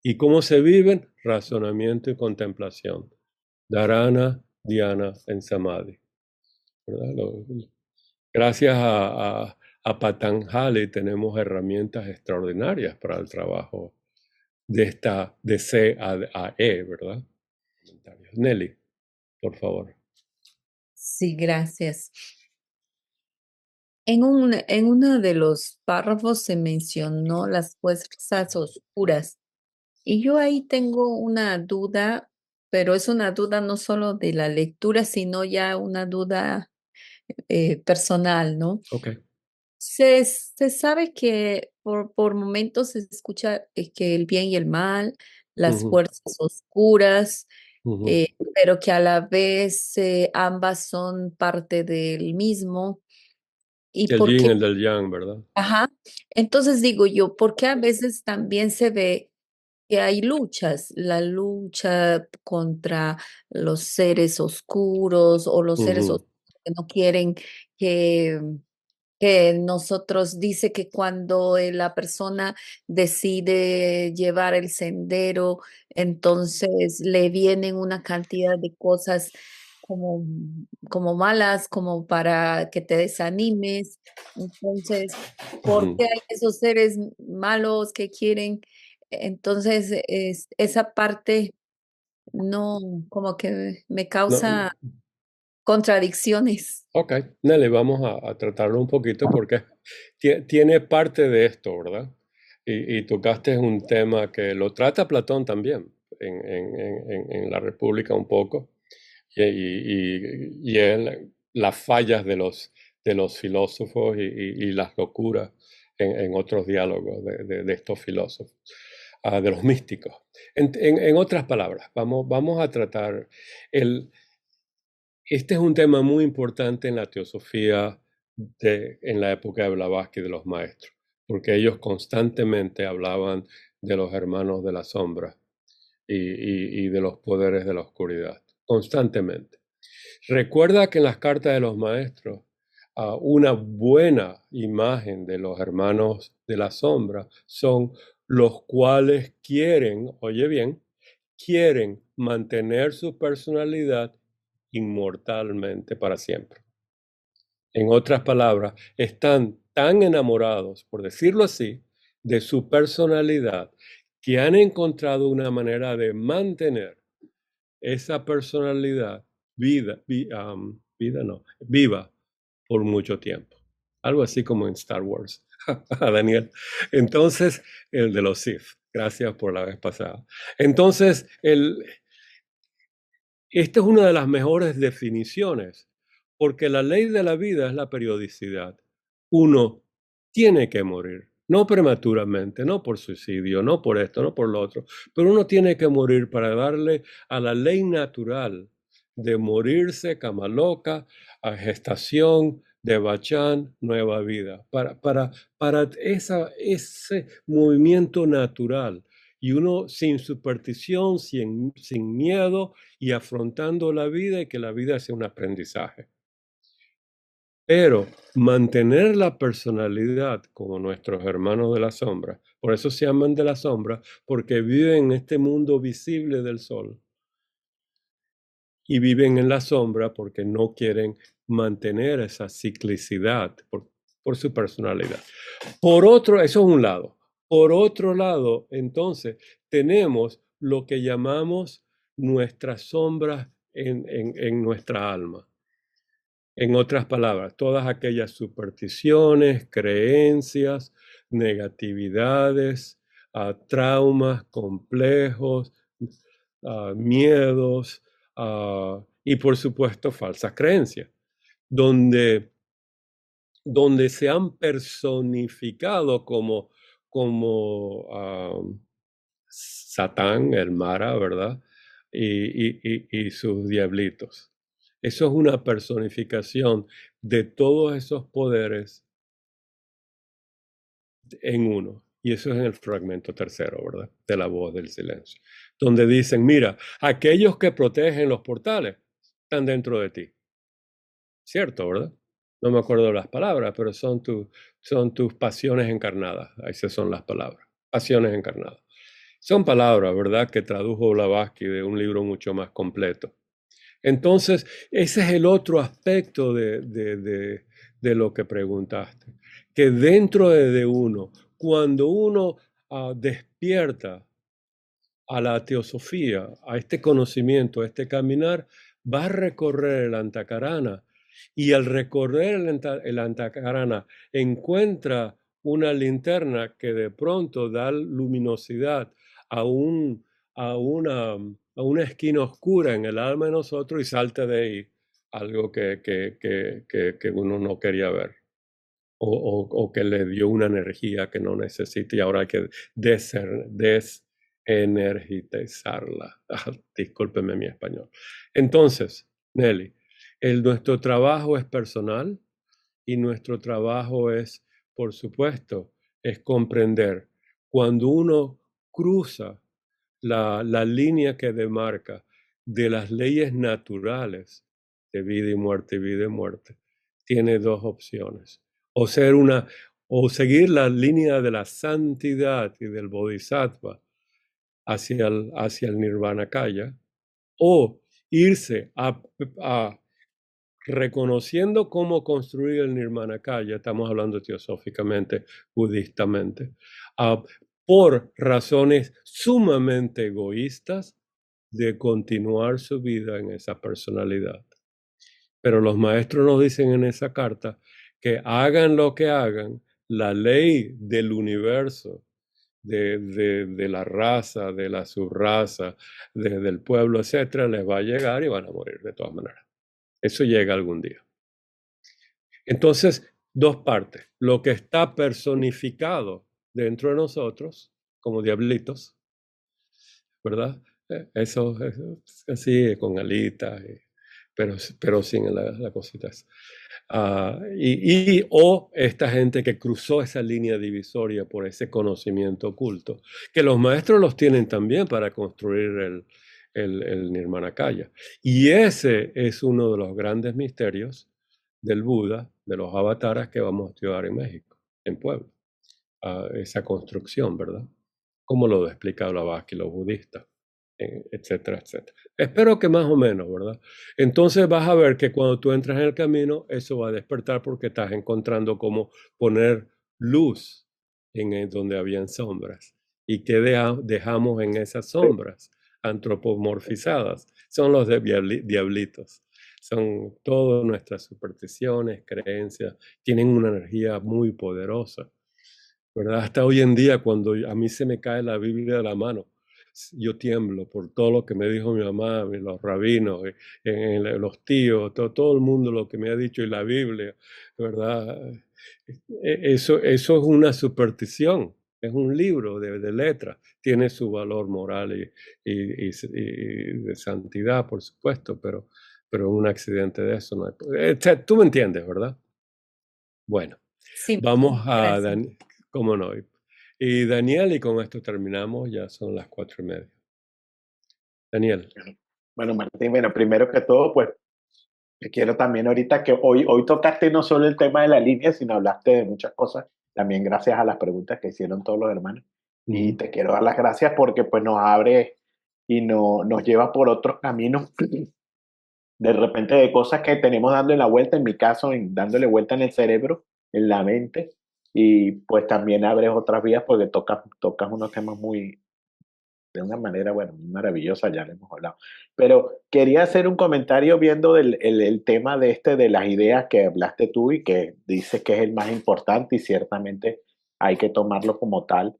¿Y cómo se viven? Razonamiento y contemplación. Dharana, dhyana, en samadhi. Gracias a Patanjali tenemos herramientas extraordinarias para el trabajo de C a E, ¿verdad? Nelly, por favor. Sí, gracias. En uno de los párrafos se mencionó las fuerzas oscuras y yo ahí tengo una duda, pero es una duda no solo de la lectura, sino ya una duda personal, ¿no? Ok. Se sabe que por momentos se escucha que el bien y el mal, las Ujú, fuerzas oscuras, ujú. pero que a la vez ambas son parte del mismo. ¿Y El por yin, qué? el del yang, ¿verdad? Ajá. Entonces digo yo, ¿por qué a veces también se ve que hay luchas? La lucha contra los seres oscuros o los seres Ujú, oscuros que no quieren que que nosotros dice que cuando la persona decide llevar el sendero, entonces le vienen una cantidad de cosas como, como malas, como para que te desanimes. Entonces, ¿por ujú. qué hay esos seres malos que quieren? Entonces, esa parte no, como que me No, causa contradicciones. ok, Nelly, vamos a tratarlo un poquito porque tiene parte de esto, ¿verdad? Y tocaste un tema que lo trata Platón también en La República un poco, y es las fallas de los filósofos y las locuras en otros diálogos de estos filósofos, de los místicos. En otras palabras, vamos a tratar este es un tema muy importante en la teosofía en la época de Blavatsky, de los maestros, porque ellos constantemente hablaban de los hermanos de la sombra y de los poderes de la oscuridad, constantemente. Recuerda que en las cartas de los maestros, una buena imagen de los hermanos de la sombra son los cuales quieren, oye bien, quieren mantener su personalidad inmortalmente para siempre. En otras palabras, están tan enamorados, por decirlo así, de su personalidad que han encontrado una manera de mantener esa personalidad viva por mucho tiempo. Algo así como en Star Wars, Daniel. Entonces, el de los Sith. Gracias por la vez pasada. Entonces, esta es una de las mejores definiciones, porque la ley de la vida es la periodicidad. Uno tiene que morir, no prematuramente, no por suicidio, no por esto, no por lo otro, pero uno tiene que morir para darle a la ley natural de morirse, cama loca, a gestación, de Bachán, nueva vida, para ese movimiento natural. Y uno sin superstición, sin miedo y afrontando la vida y que la vida sea un aprendizaje. Pero mantener la personalidad como nuestros hermanos de la sombra, por eso se llaman de la sombra, porque viven en este mundo visible del sol. Y viven en la sombra porque no quieren mantener esa ciclicidad por su personalidad. Por otro, eso es un lado. Por otro lado, entonces, tenemos lo que llamamos nuestras sombras en nuestra alma. En otras palabras, todas aquellas supersticiones, creencias, negatividades, traumas, complejos, miedos y por supuesto falsas creencias, donde se han personificado como Satán, el Mara, ¿verdad? Y sus diablitos. Eso es una personificación de todos esos poderes en uno. Y eso es en el fragmento tercero, ¿verdad? De la voz del silencio. Donde dicen, mira, aquellos que protegen los portales están dentro de ti. ¿Cierto, verdad? no me acuerdo las palabras, pero son tus pasiones encarnadas. Esas son las palabras, pasiones encarnadas. Son palabras, ¿verdad?, que tradujo Blavatsky de un libro mucho más completo. Entonces, ese es el otro aspecto de lo que preguntaste, que dentro de uno, cuando uno despierta a la teosofía, a este conocimiento, a este caminar, va a recorrer el Antakarana, y al recorrer el Antakarana encuentra una linterna que de pronto da luminosidad a una esquina oscura en el alma de nosotros, y salta de ahí algo que uno no quería ver, o que le dio una energía que no necesita, y ahora hay que desenergizarla. Discúlpeme mi español. Entonces, Nelly, nuestro trabajo es personal, y nuestro trabajo es, por supuesto, es comprender cuando uno cruza la línea que demarca de las leyes naturales de vida y muerte, tiene dos opciones: o seguir la línea de la santidad y del bodhisattva hacia el nirvanakaya, o irse reconociendo cómo construir el nirmanakaya, estamos hablando teosóficamente, budistamente, por razones sumamente egoístas, de continuar su vida en esa personalidad. Pero los maestros nos dicen en esa carta que hagan lo que hagan, la ley del universo, de la raza, de la subraza, del pueblo, etcétera, les va a llegar y van a morir de todas maneras. Eso llega algún día. Entonces, dos partes: lo que está personificado dentro de nosotros, como diablitos, ¿verdad? Eso así, con alitas, pero sin la cosita esa. O esta gente que cruzó esa línea divisoria por ese conocimiento oculto, que los maestros los tienen también para construir el Nirmanakaya. Y ese es uno de los grandes misterios del Buda, de los avataras que vamos a estudiar en México, en Puebla. Esa construcción, ¿verdad? Como lo explica Blavatsky, los budistas, etcétera, etcétera. Espero que más o menos, ¿verdad? Entonces vas a ver que cuando tú entras en el camino, eso va a despertar, porque estás encontrando cómo poner luz en donde habían sombras. ¿Y qué dejamos en esas sombras antropomorfizadas? Son los diablitos. Son todas nuestras supersticiones, creencias, tienen una energía muy poderosa, ¿verdad? Hasta hoy en día, cuando a mí se me cae la Biblia de la mano, yo tiemblo por todo lo que me dijo mi mamá, los rabinos, los tíos, todo el mundo lo que me ha dicho, y la Biblia, ¿verdad? Eso es una superstición, es un libro de letras, tiene su valor moral y de santidad, por supuesto, pero un accidente de eso no hay. Tú me entiendes, ¿verdad? Bueno, Sí, vamos a gracias. cómo no. Y Daniel, y con esto terminamos, ya son las 4:30. Daniel. Bueno, Martín, primero que todo, pues te quiero también ahorita que hoy tocaste no solo el tema de la línea, sino hablaste de muchas cosas, también gracias a las preguntas que hicieron todos los hermanos. Y te quiero dar las gracias porque pues nos abre y nos lleva por otros caminos, de repente, de cosas que tenemos dando la vuelta, en mi caso, dándole vuelta en el cerebro, en la mente, y pues también abres otras vías porque tocas unos temas de una manera, bueno, muy maravillosa, ya le hemos hablado. Pero quería hacer un comentario viendo el tema de las ideas que hablaste tú y que dices que es el más importante, y ciertamente hay que tomarlo como tal.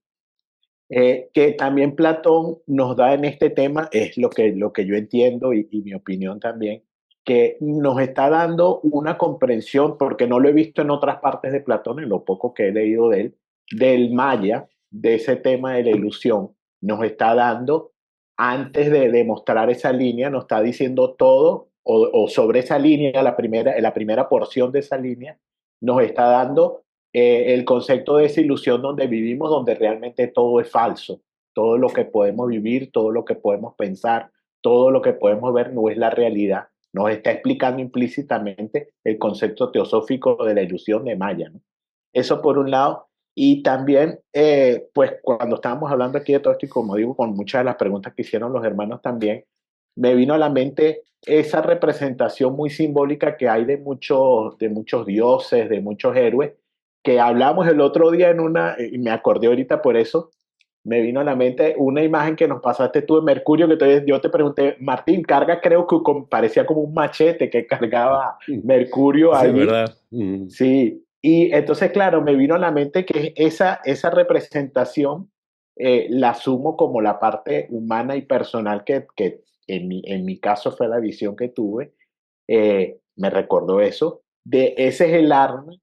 Que también Platón nos da en este tema, es lo que yo entiendo y mi opinión también, que nos está dando una comprensión, porque no lo he visto en otras partes de Platón, en lo poco que he leído de él, del Maya, de ese tema de la ilusión. Nos está dando, antes de demostrar esa línea, nos está diciendo todo, o sobre esa línea, la primera porción de esa línea, nos está dando el concepto de esa ilusión donde vivimos, donde realmente todo es falso. Todo lo que podemos vivir, todo lo que podemos pensar, todo lo que podemos ver no es la realidad. nos está explicando implícitamente el concepto teosófico de la ilusión de Maya, ¿no? Eso por un lado. Y también, pues cuando estábamos hablando aquí de todo esto, y como digo, con muchas de las preguntas que hicieron los hermanos también, me vino a la mente esa representación muy simbólica que hay de muchos dioses, de muchos héroes, que hablamos el otro día y me acordé ahorita por eso, me vino a la mente una imagen que nos pasaste tú de Mercurio, que yo te pregunté, Martín, carga, creo que parecía como un machete que cargaba Mercurio Sí, allí. ¿verdad? Sí, y entonces, claro, me vino a la mente que esa representación la asumo como la parte humana y personal que en mi caso fue la visión que tuve. Me recordó eso. Ese es el arma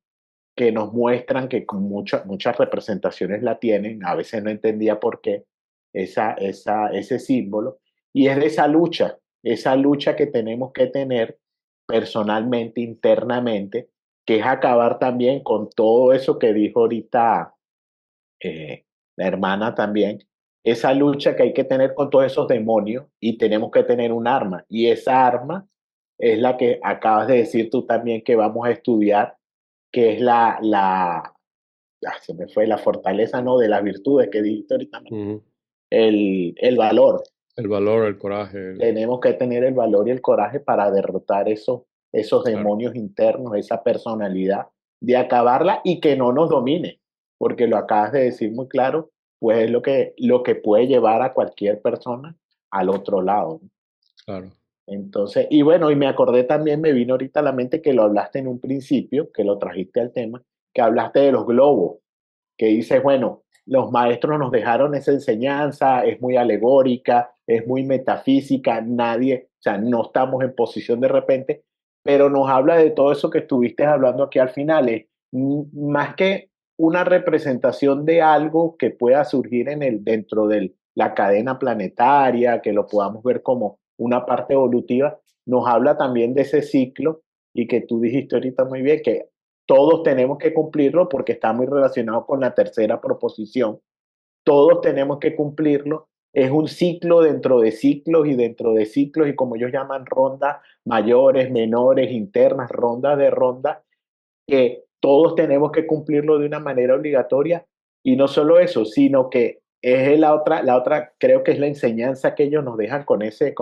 que nos muestran que con muchas representaciones la tienen, a veces no entendía por qué, ese símbolo, y es de esa lucha que tenemos que tener personalmente, internamente, que es acabar también con todo eso que dijo ahorita la hermana también, esa lucha que hay que tener con todos esos demonios y tenemos que tener un arma, y esa arma es la que acabas de decir tú también que vamos a estudiar, que es se me fue la fortaleza, ¿no? De las virtudes que dijiste ahorita, ¿no? Ujú. El valor. El valor, el coraje. Tenemos que tener el valor y el coraje para derrotar esos Claro. demonios internos, esa personalidad, de acabarla y que no nos domine, porque lo acabas de decir muy claro, pues es lo que puede llevar a cualquier persona al otro lado, ¿no? Claro. Entonces, y bueno, y me acordé también, me vino ahorita a la mente que lo hablaste en un principio, que lo trajiste al tema, que hablaste de los globos, que dices, bueno, los maestros nos dejaron esa enseñanza, es muy alegórica, es muy metafísica, nadie, o sea, no estamos en posición de repente, pero nos habla de todo eso que estuviste hablando aquí al final, es más que una representación de algo que pueda surgir dentro de la cadena planetaria, que lo podamos ver como una parte evolutiva, nos habla también de ese ciclo y que tú dijiste ahorita muy bien, que todos tenemos que cumplirlo porque está muy relacionado con la tercera proposición. Todos tenemos que cumplirlo. Es un ciclo dentro de ciclos y dentro de ciclos y como ellos llaman rondas mayores, menores, internas, rondas de rondas, que todos tenemos que cumplirlo de una manera obligatoria. Y no solo eso, sino que es la otra creo que es la enseñanza que ellos nos dejan con ese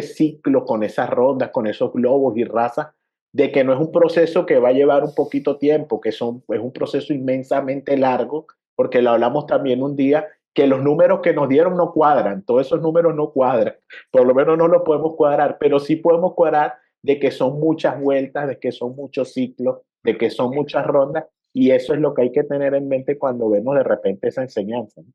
ciclo, con esas rondas, con esos globos y razas, de que no es un proceso que va a llevar un poquito tiempo, es un proceso inmensamente largo, porque lo hablamos también un día, que los números que nos dieron no cuadran, todos esos números no cuadran, por lo menos no los podemos cuadrar, pero sí podemos cuadrar de que son muchas vueltas, de que son muchos ciclos, de que son muchas rondas, y eso es lo que hay que tener en mente cuando vemos de repente esa enseñanza, ¿no?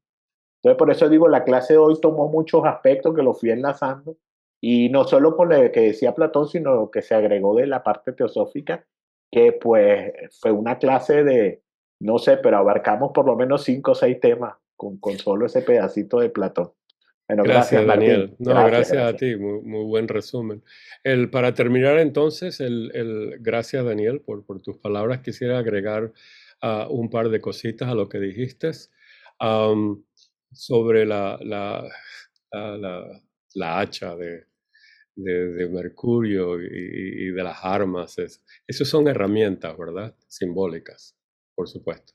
Entonces, por eso digo, la clase de hoy tomó muchos aspectos que los fui enlazando, y no solo por lo que decía Platón, sino lo que se agregó de la parte teosófica, que pues fue una clase de, no sé, pero abarcamos por lo menos 5 o 6 temas con solo ese pedacito de Platón. Bueno, gracias Gracias, Martín. Daniel. No, gracias a Gracias. ti. Muy, muy buen resumen. Para terminar entonces, gracias, Daniel, por tus palabras. Quisiera agregar un par de cositas a lo que dijiste am, sobre la hacha de Mercurio y de las armas. Esas son herramientas, ¿verdad? Simbólicas, por supuesto.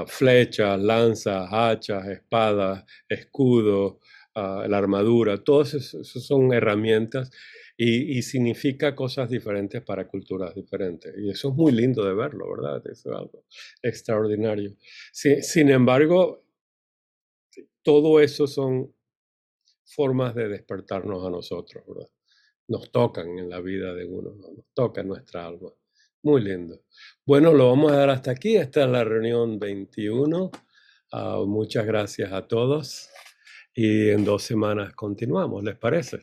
Flechas, lanzas, hachas, espadas, escudos, la armadura, todos esos son herramientas y significa cosas diferentes para culturas diferentes. Y eso es muy lindo de verlo, ¿verdad? Eso es algo extraordinario. Sin embargo, todo eso son formas de despertarnos a nosotros, ¿verdad? Nos tocan en la vida de uno, ¿no? Nos toca en nuestra alma. Muy lindo. Bueno, lo vamos a dar hasta aquí. Esta es la reunión 21. Muchas gracias a todos y en 2 semanas continuamos, ¿les parece?